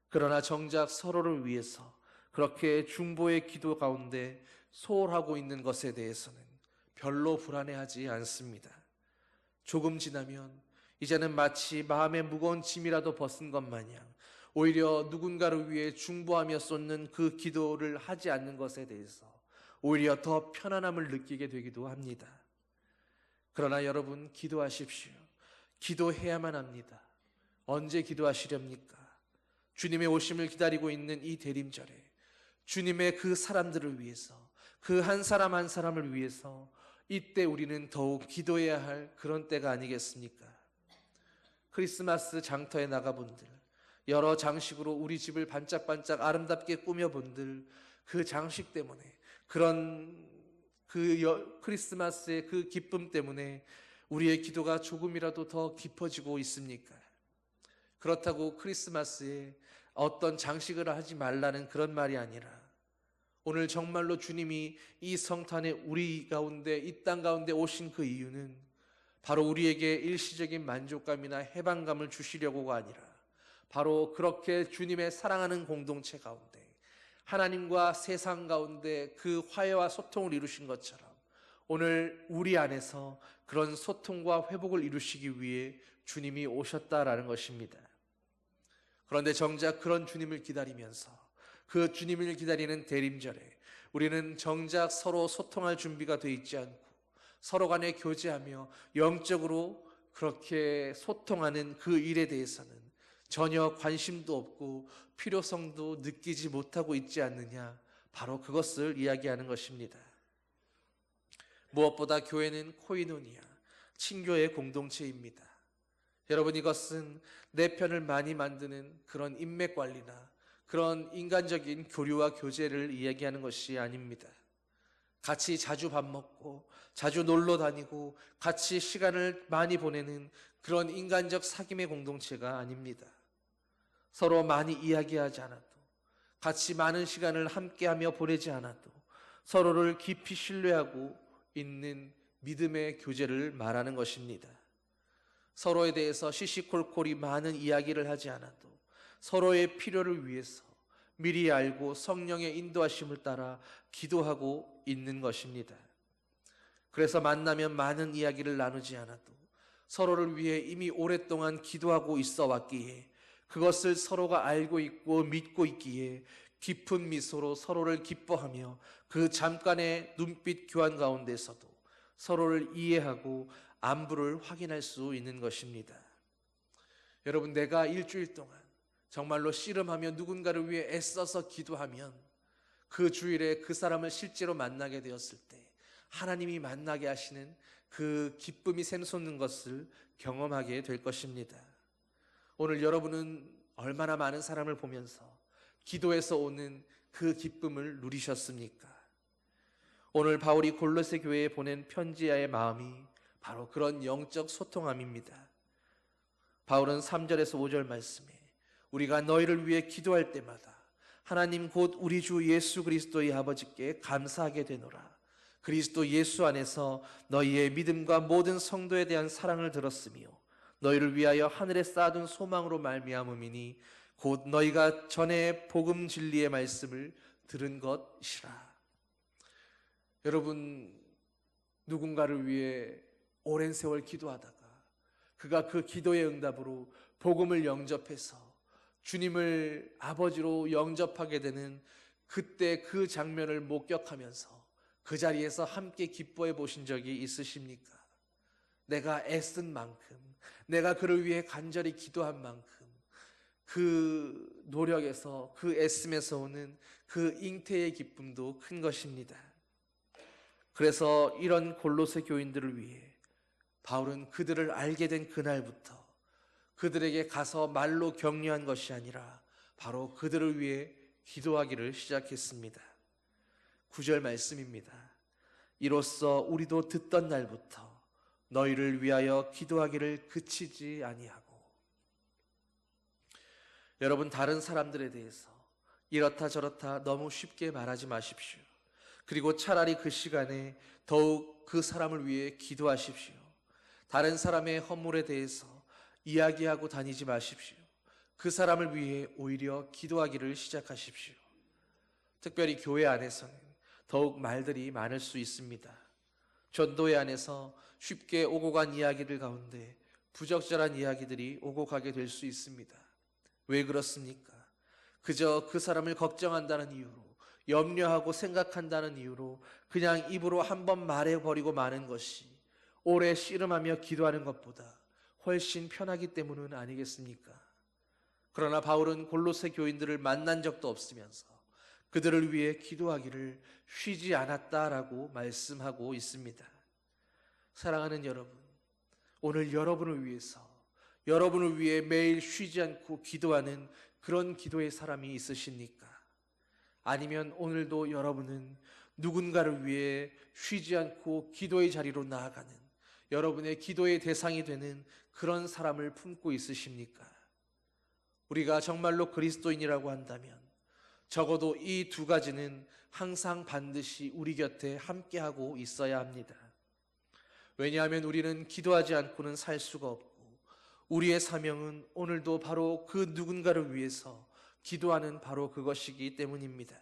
그러나 정작 서로를 위해서 그렇게 중보의 기도 가운데 소홀하고 있는 것에 대해서는 별로 불안해하지 않습니다. 조금 지나면 이제는 마치 마음의 무거운 짐이라도 벗은 것 마냥 오히려 누군가를 위해 중보하며 쏟는 그 기도를 하지 않는 것에 대해서 오히려 더 편안함을 느끼게 되기도 합니다. 그러나 여러분 기도하십시오. 기도해야만 합니다. 언제 기도하시렵니까? 주님의 오심을 기다리고 있는 이 대림절에 주님의 그 사람들을 위해서 그 한 사람 한 사람을 위해서 이때 우리는 더욱 기도해야 할 그런 때가 아니겠습니까? 크리스마스 장터에 나가본들 여러 장식으로 우리 집을 반짝반짝 아름답게 꾸며본들 그 장식 때문에 그런 크리스마스의 그 기쁨 때문에 우리의 기도가 조금이라도 더 깊어지고 있습니까? 그렇다고 크리스마스에 어떤 장식을 하지 말라는 그런 말이 아니라 오늘 정말로 주님이 이 성탄에 우리 가운데 이 땅 가운데 오신 그 이유는 바로 우리에게 일시적인 만족감이나 해방감을 주시려고가 아니라 바로 그렇게 주님의 사랑하는 공동체 가운데 하나님과 세상 가운데 그 화해와 소통을 이루신 것처럼 오늘 우리 안에서 그런 소통과 회복을 이루시기 위해 주님이 오셨다라는 것입니다. 그런데 정작 그런 주님을 기다리면서 그 주님을 기다리는 대림절에 우리는 정작 서로 소통할 준비가 되어 있지 않고 서로 간에 교제하며 영적으로 그렇게 소통하는 그 일에 대해서는 전혀 관심도 없고 필요성도 느끼지 못하고 있지 않느냐, 바로 그것을 이야기하는 것입니다. 무엇보다 교회는 코이노니아, 친교의 공동체입니다. 여러분, 이것은 내 편을 많이 만드는 그런 인맥 관리나 그런 인간적인 교류와 교제를 이야기하는 것이 아닙니다. 같이 자주 밥 먹고 자주 놀러 다니고 같이 시간을 많이 보내는 그런 인간적 사귐의 공동체가 아닙니다. 서로 많이 이야기하지 않아도, 같이 많은 시간을 함께하며 보내지 않아도 서로를 깊이 신뢰하고 있는 믿음의 교제를 말하는 것입니다. 서로에 대해서 시시콜콜이 많은 이야기를 하지 않아도 서로의 필요를 위해서 미리 알고 성령의 인도하심을 따라 기도하고 있는 것입니다. 그래서 만나면 많은 이야기를 나누지 않아도 서로를 위해 이미 오랫동안 기도하고 있어 왔기에, 그것을 서로가 알고 있고 믿고 있기에 깊은 미소로 서로를 기뻐하며 그 잠깐의 눈빛 교환 가운데서도 서로를 이해하고 안부를 확인할 수 있는 것입니다. 여러분, 내가 일주일 동안 정말로 씨름하며 누군가를 위해 애써서 기도하면 그 주일에 그 사람을 실제로 만나게 되었을 때 하나님이 만나게 하시는 그 기쁨이 샘솟는 것을 경험하게 될 것입니다. 오늘 여러분은 얼마나 많은 사람을 보면서 기도에서 오는 그 기쁨을 누리셨습니까? 오늘 바울이 골로새 교회에 보낸 편지의 마음이 바로 그런 영적 소통함입니다. 바울은 3절에서 5절 말씀에 우리가 너희를 위해 기도할 때마다 하나님 곧 우리 주 예수 그리스도의 아버지께 감사하게 되노라. 그리스도 예수 안에서 너희의 믿음과 모든 성도에 대한 사랑을 들었으며 너희를 위하여 하늘에 쌓아둔 소망으로 말미암음이니 곧 너희가 전에 복음 진리의 말씀을 들은 것이라. 여러분, 누군가를 위해 오랜 세월 기도하다가 그가 그 기도의 응답으로 복음을 영접해서 주님을 아버지로 영접하게 되는 그때 그 장면을 목격하면서 그 자리에서 함께 기뻐해 보신 적이 있으십니까? 내가 애쓴 만큼, 내가 그를 위해 간절히 기도한 만큼 그 노력에서, 그 애씀에서 오는 그 잉태의 기쁨도 큰 것입니다. 그래서 이런 골로새 교인들을 위해 바울은 그들을 알게 된 그날부터 그들에게 가서 말로 격려한 것이 아니라 바로 그들을 위해 기도하기를 시작했습니다. 9절 말씀입니다. 이로써 우리도 듣던 날부터 너희를 위하여 기도하기를 그치지 아니하고. 여러분, 다른 사람들에 대해서 이렇다 저렇다 너무 쉽게 말하지 마십시오. 그리고 차라리 그 시간에 더욱 그 사람을 위해 기도하십시오. 다른 사람의 허물에 대해서 이야기하고 다니지 마십시오. 그 사람을 위해 오히려 기도하기를 시작하십시오. 특별히 교회 안에서는 더욱 말들이 많을 수 있습니다. 전도회 안에서 쉽게 오고 간 이야기들 가운데 부적절한 이야기들이 오고 가게 될 수 있습니다. 왜 그렇습니까? 그저 그 사람을 걱정한다는 이유로, 염려하고 생각한다는 이유로 그냥 입으로 한번 말해버리고 마는 것이 오래 씨름하며 기도하는 것보다 훨씬 편하기 때문은 아니겠습니까? 그러나 바울은 골로새 교인들을 만난 적도 없으면서 그들을 위해 기도하기를 쉬지 않았다라고 말씀하고 있습니다. 사랑하는 여러분, 오늘 여러분을 위해서, 여러분을 위해 매일 쉬지 않고 기도하는 그런 기도의 사람이 있으십니까? 아니면 오늘도 여러분은 누군가를 위해 쉬지 않고 기도의 자리로 나아가는, 여러분의 기도의 대상이 되는 그런 사람을 품고 있으십니까? 우리가 정말로 그리스도인이라고 한다면 적어도 이 두 가지는 항상 반드시 우리 곁에 함께하고 있어야 합니다. 왜냐하면 우리는 기도하지 않고는 살 수가 없고, 우리의 사명은 오늘도 바로 그 누군가를 위해서 기도하는 바로 그것이기 때문입니다.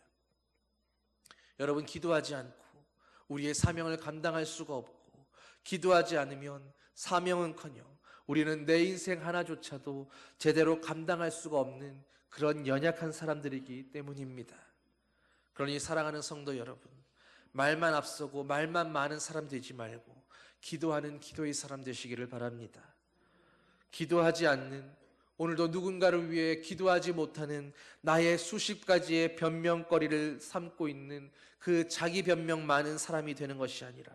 여러분, 기도하지 않고 우리의 사명을 감당할 수가 없고, 기도하지 않으면 사명은커녕 우리는 내 인생 하나조차도 제대로 감당할 수가 없는 그런 연약한 사람들이기 때문입니다. 그러니 사랑하는 성도 여러분, 말만 앞서고 말만 많은 사람 되지 말고 기도하는 기도의 사람 되시기를 바랍니다. 기도하지 않는 오늘도 누군가를 위해 기도하지 못하는 나의 수십 가지의 변명거리를 삼고 있는 그 자기 변명 많은 사람이 되는 것이 아니라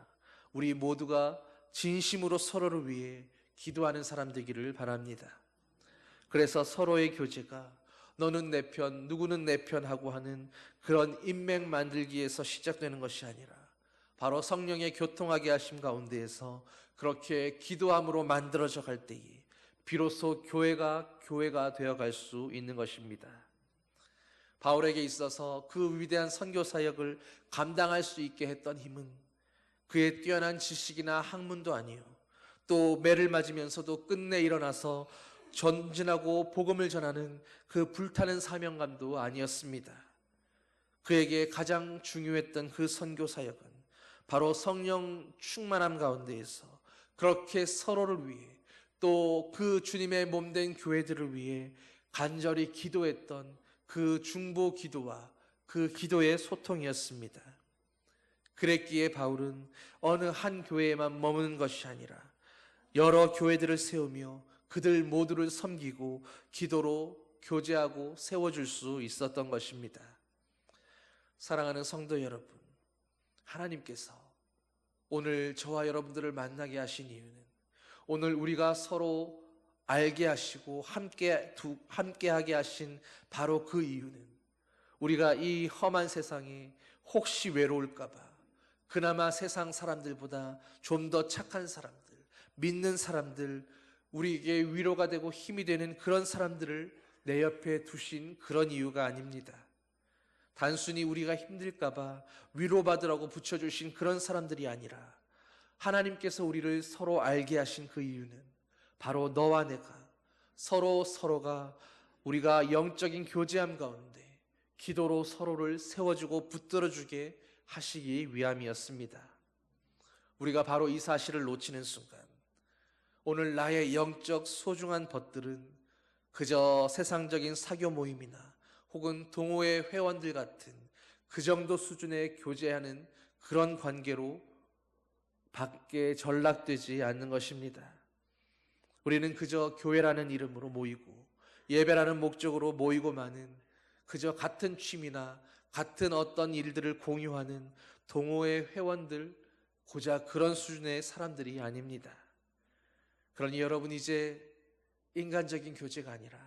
우리 모두가 진심으로 서로를 위해 기도하는 사람 되기를 바랍니다. 그래서 서로의 교제가 너는 내 편, 누구는 내 편 하고 하는 그런 인맥 만들기에서 시작되는 것이 아니라 바로 성령의 교통하게 하심 가운데에서 그렇게 기도함으로 만들어져 갈 때에 비로소 교회가 되어갈 수 있는 것입니다. 바울에게 있어서 그 위대한 선교 사역을 감당할 수 있게 했던 힘은 그의 뛰어난 지식이나 학문도 아니요, 또 매를 맞으면서도 끝내 일어나서 전진하고 복음을 전하는 그 불타는 사명감도 아니었습니다. 그에게 가장 중요했던 그 선교 사역은 바로 성령 충만함 가운데에서 그렇게 서로를 위해 또 그 주님의 몸된 교회들을 위해 간절히 기도했던 그 중보 기도와 그 기도의 소통이었습니다. 그랬기에 바울은 어느 한 교회에만 머무는 것이 아니라 여러 교회들을 세우며 그들 모두를 섬기고 기도로 교제하고 세워줄 수 있었던 것입니다. 사랑하는 성도 여러분, 하나님께서 오늘 저와 여러분들을 만나게 하신 이유는 오늘 우리가 서로 알게 하시고 함께하게 하신 바로 그 이유는 우리가 이 험한 세상에 혹시 외로울까봐 그나마 세상 사람들보다 좀 더 착한 사람들, 믿는 사람들, 우리에게 위로가 되고 힘이 되는 그런 사람들을 내 옆에 두신 그런 이유가 아닙니다. 단순히 우리가 힘들까봐 위로받으라고 붙여주신 그런 사람들이 아니라 하나님께서 우리를 서로 알게 하신 그 이유는 바로 너와 내가 서로가 우리가 영적인 교제함 가운데 기도로 서로를 세워주고 붙들어주게 하시기 위함이었습니다. 우리가 바로 이 사실을 놓치는 순간 오늘 나의 영적 소중한 벗들은 그저 세상적인 사교 모임이나 혹은 동호회 회원들 같은 그 정도 수준의 교제하는 그런 관계로 밖에 전락되지 않는 것입니다. 우리는 그저 교회라는 이름으로 모이고 예배라는 목적으로 모이고만은 그저 같은 취미나 같은 어떤 일들을 공유하는 동호회 회원들, 고작 그런 수준의 사람들이 아닙니다. 그러니 여러분, 이제 인간적인 교제가 아니라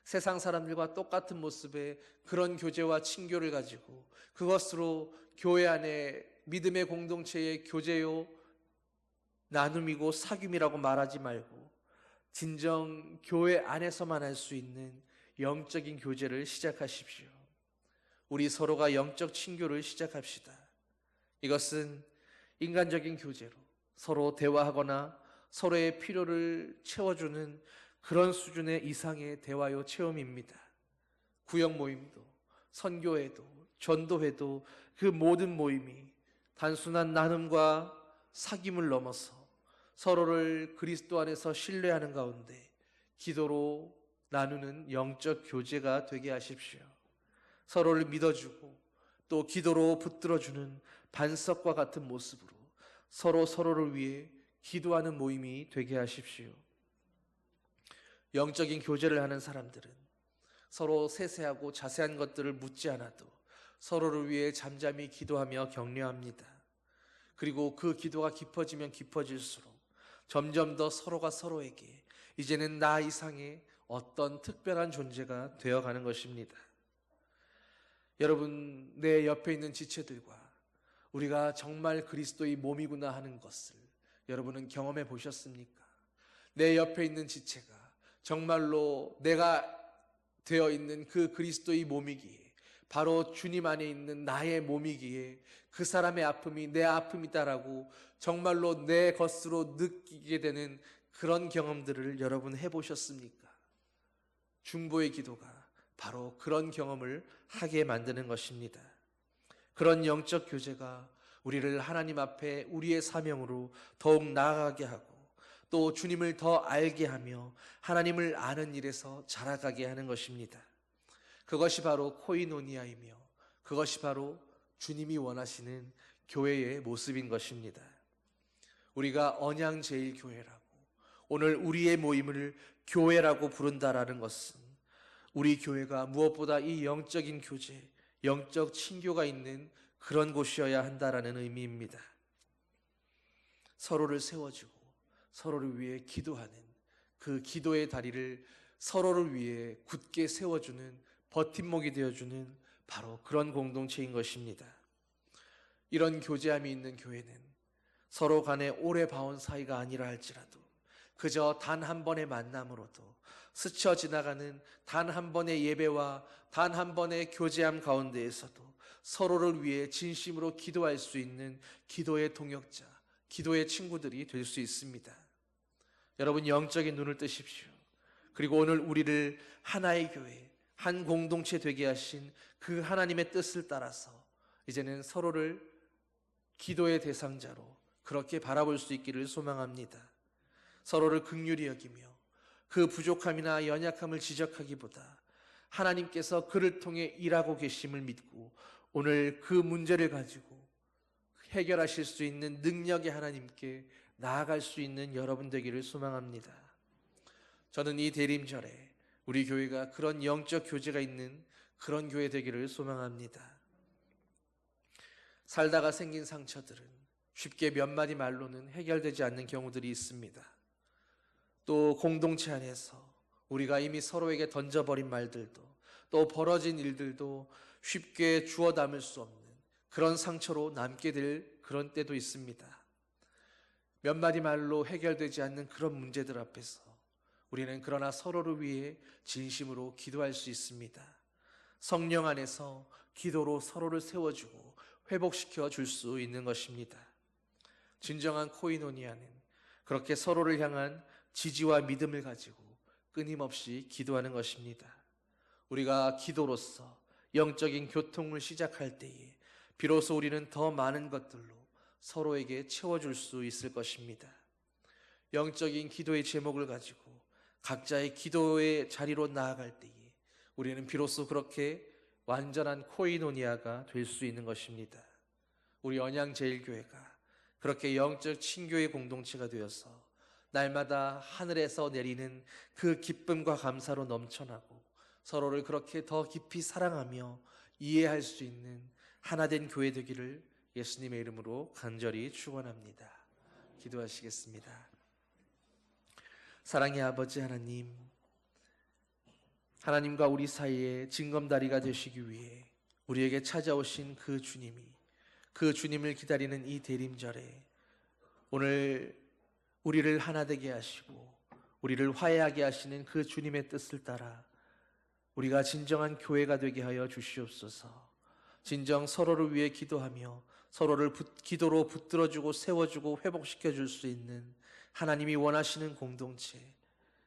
세상 사람들과 똑같은 모습의 그런 교제와 친교를 가지고 그것으로 교회 안에 믿음의 공동체의 교제요 나눔이고 사귐이라고 말하지 말고 진정 교회 안에서만 할 수 있는 영적인 교제를 시작하십시오. 우리 서로가 영적 친교를 시작합시다. 이것은 인간적인 교제로 서로 대화하거나 서로의 필요를 채워주는 그런 수준의 이상의 대화요 체험입니다. 구역 모임도 선교회도 전도회도 그 모든 모임이 단순한 나눔과 사귐을 넘어서 서로를 그리스도 안에서 신뢰하는 가운데 기도로 나누는 영적 교제가 되게 하십시오. 서로를 믿어주고 또 기도로 붙들어주는 반석과 같은 모습으로 서로를 위해 기도하는 모임이 되게 하십시오. 영적인 교제를 하는 사람들은 서로 세세하고 자세한 것들을 묻지 않아도 서로를 위해 잠잠히 기도하며 격려합니다. 그리고 그 기도가 깊어지면 깊어질수록 점점 더 서로가 서로에게 이제는 나 이상의 어떤 특별한 존재가 되어가는 것입니다. 여러분, 내 옆에 있는 지체들과 우리가 정말 그리스도의 몸이구나 하는 것을 여러분은 경험해 보셨습니까? 내 옆에 있는 지체가 정말로 내가 되어 있는 그 그리스도의 몸이기에 바로 주님 안에 있는 나의 몸이기에 그 사람의 아픔이 내 아픔이다라고 정말로 내 것으로 느끼게 되는 그런 경험들을 여러분 해보셨습니까? 중보의 기도가 바로 그런 경험을 하게 만드는 것입니다. 그런 영적 교제가 우리를 하나님 앞에 우리의 사명으로 더욱 나아가게 하고 또 주님을 더 알게 하며 하나님을 아는 일에서 자라가게 하는 것입니다. 그것이 바로 코이노니아이며 그것이 바로 주님이 원하시는 교회의 모습인 것입니다. 우리가 언양제일교회라고 오늘 우리의 모임을 교회라고 부른다라는 것은 우리 교회가 무엇보다 이 영적인 교제, 영적 친교가 있는 그런 곳이어야 한다라는 의미입니다. 서로를 세워주고 서로를 위해 기도하는 그 기도의 다리를 서로를 위해 굳게 세워주는 버팀목이 되어주는 바로 그런 공동체인 것입니다. 이런 교제함이 있는 교회는 서로 간에 오래 봐온 사이가 아니라 할지라도 그저 단 한 번의 만남으로도 스쳐 지나가는 단 한 번의 예배와 단 한 번의 교제함 가운데에서도 서로를 위해 진심으로 기도할 수 있는 기도의 동역자, 기도의 친구들이 될 수 있습니다. 여러분, 영적인 눈을 뜨십시오. 그리고 오늘 우리를 하나의 교회, 한 공동체 되게 하신 그 하나님의 뜻을 따라서 이제는 서로를 기도의 대상자로 그렇게 바라볼 수 있기를 소망합니다. 서로를 긍휼히 여기며 그 부족함이나 연약함을 지적하기보다 하나님께서 그를 통해 일하고 계심을 믿고 오늘 그 문제를 가지고 해결하실 수 있는 능력의 하나님께 나아갈 수 있는 여러분 되기를 소망합니다. 저는 이 대림절에 우리 교회가 그런 영적 교제가 있는 그런 교회 되기를 소망합니다. 살다가 생긴 상처들은 쉽게 몇 마디 말로는 해결되지 않는 경우들이 있습니다. 또 공동체 안에서 우리가 이미 서로에게 던져버린 말들도 또 벌어진 일들도 쉽게 주워 담을 수 없는 그런 상처로 남게 될 그런 때도 있습니다. 몇 마디 말로 해결되지 않는 그런 문제들 앞에서 우리는 그러나 서로를 위해 진심으로 기도할 수 있습니다. 성령 안에서 기도로 서로를 세워주고 회복시켜 줄 수 있는 것입니다. 진정한 코이노니아는 그렇게 서로를 향한 지지와 믿음을 가지고 끊임없이 기도하는 것입니다. 우리가 기도로서 영적인 교통을 시작할 때에 비로소 우리는 더 많은 것들로 서로에게 채워줄 수 있을 것입니다. 영적인 기도의 제목을 가지고 각자의 기도의 자리로 나아갈 때에 우리는 비로소 그렇게 완전한 코이노니아가 될 수 있는 것입니다. 우리 언양제일교회가 그렇게 영적 친교의 공동체가 되어서 날마다 하늘에서 내리는 그 기쁨과 감사로 넘쳐나고 서로를 그렇게 더 깊이 사랑하며 이해할 수 있는 하나된 교회 되기를 예수님의 이름으로 간절히 축원합니다. 기도하시겠습니다. 사랑의 아버지 하나님, 하나님과 우리 사이에 징검다리가 되시기 위해 우리에게 찾아오신 그 주님이 그 주님을 기다리는 이 대림절에 오늘 우리를 하나 되게 하시고 우리를 화해하게 하시는 그 주님의 뜻을 따라 우리가 진정한 교회가 되게 하여 주시옵소서. 진정 서로를 위해 기도하며 서로를 기도로 붙들어주고 세워주고 회복시켜줄 수 있는 하나님이 원하시는 공동체,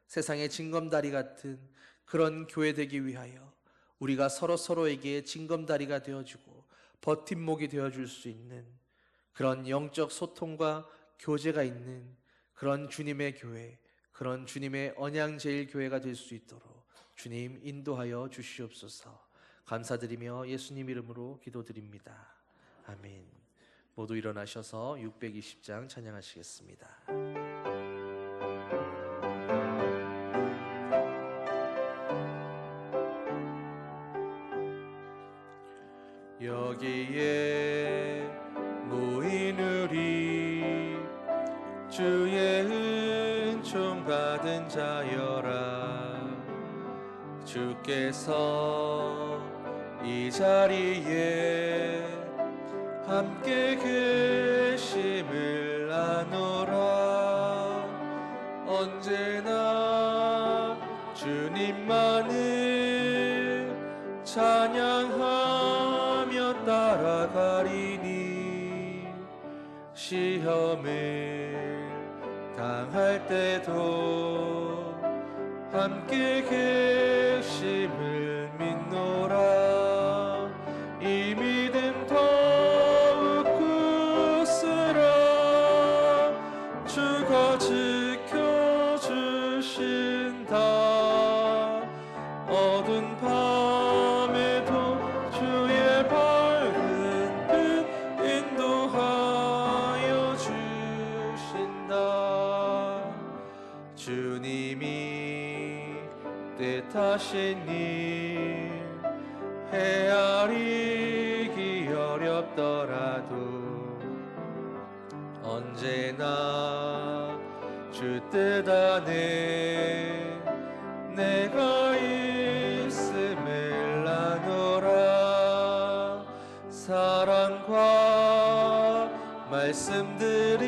세상의 징검다리 같은 그런 교회 되기 위하여 우리가 서로에게 징검다리가 되어주고 버팀목이 되어줄 수 있는 그런 영적 소통과 교제가 있는 그런 주님의 교회, 그런 주님의 언양제일교회가 될 수 있도록 주님 인도하여 주시옵소서. 감사드리며 예수님 이름으로 기도드립니다. 아멘. 모두 일어나셔서 620장 찬양하시겠습니다. 여기에 모인 우리 주의 은총 받은 자여라. 주께서 이 자리에 함께 계심을 아노라. 언제나 주님만을 찬양하며 따라가리니 시험을 당할 때도 함께 계심을 믿노라. 이 믿음 더욱 굳으라. 주가 지켜주신다. 어두운 밤에도 주의 밝은 빛 인도하여 주신다. 주님이 하시니 헤아리기 어렵더라도 언제나 주 뜻 안에 내가 있음을 나누라. 사랑과 말씀들이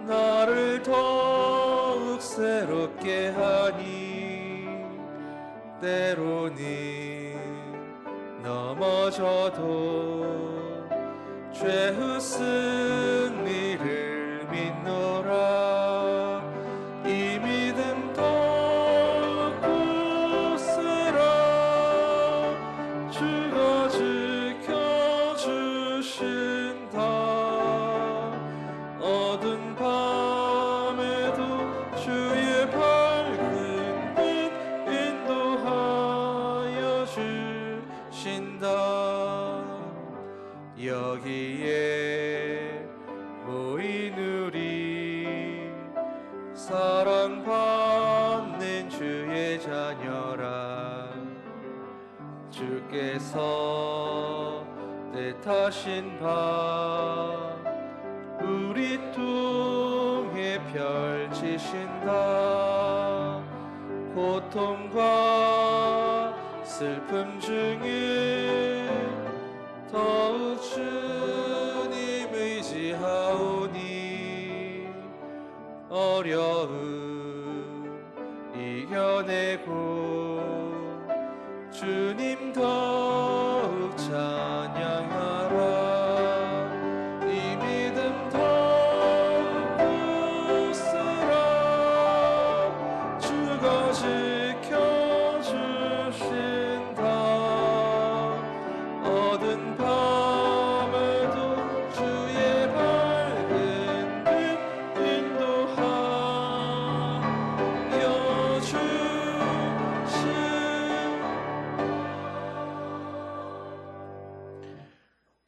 나를 더욱 새롭게 하니 때로는 넘어져도 죄의 승리를 믿노라. 이 믿음 더욱 굳세라. 주가 지켜주신다. 어두운 밤에도 주의 밝은 빛 인도하여 주신다. 여기에 모인 우리 사랑받는 주의 자녀라. 주께서 뜻하신 바 우리 통해 펼치신다. 고통과 슬픔 중에 더욱 주님 의지하오니 어려움 이겨내고 주님 더욱 찬양하라. 이 믿음 더욱 굳세라. 주가 지켜주신다. 어두운 밤에도 주의 밝은 빛 인도하여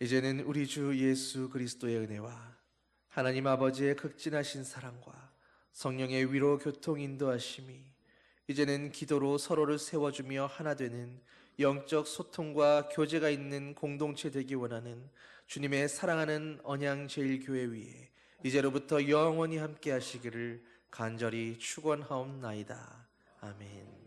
이제는 우리 주 예수 그리스도의 은혜와 하나님 아버지의 극진하신 사랑과 성령의 위로 교통 인도하심이 이제는 기도로 서로를 세워주며 하나 되는 영적 소통과 교제가 있는 공동체 되기 원하는 주님의 사랑하는 언양제일교회 위에 이제로부터 영원히 함께 하시기를 간절히 축원하옵나이다. 아멘.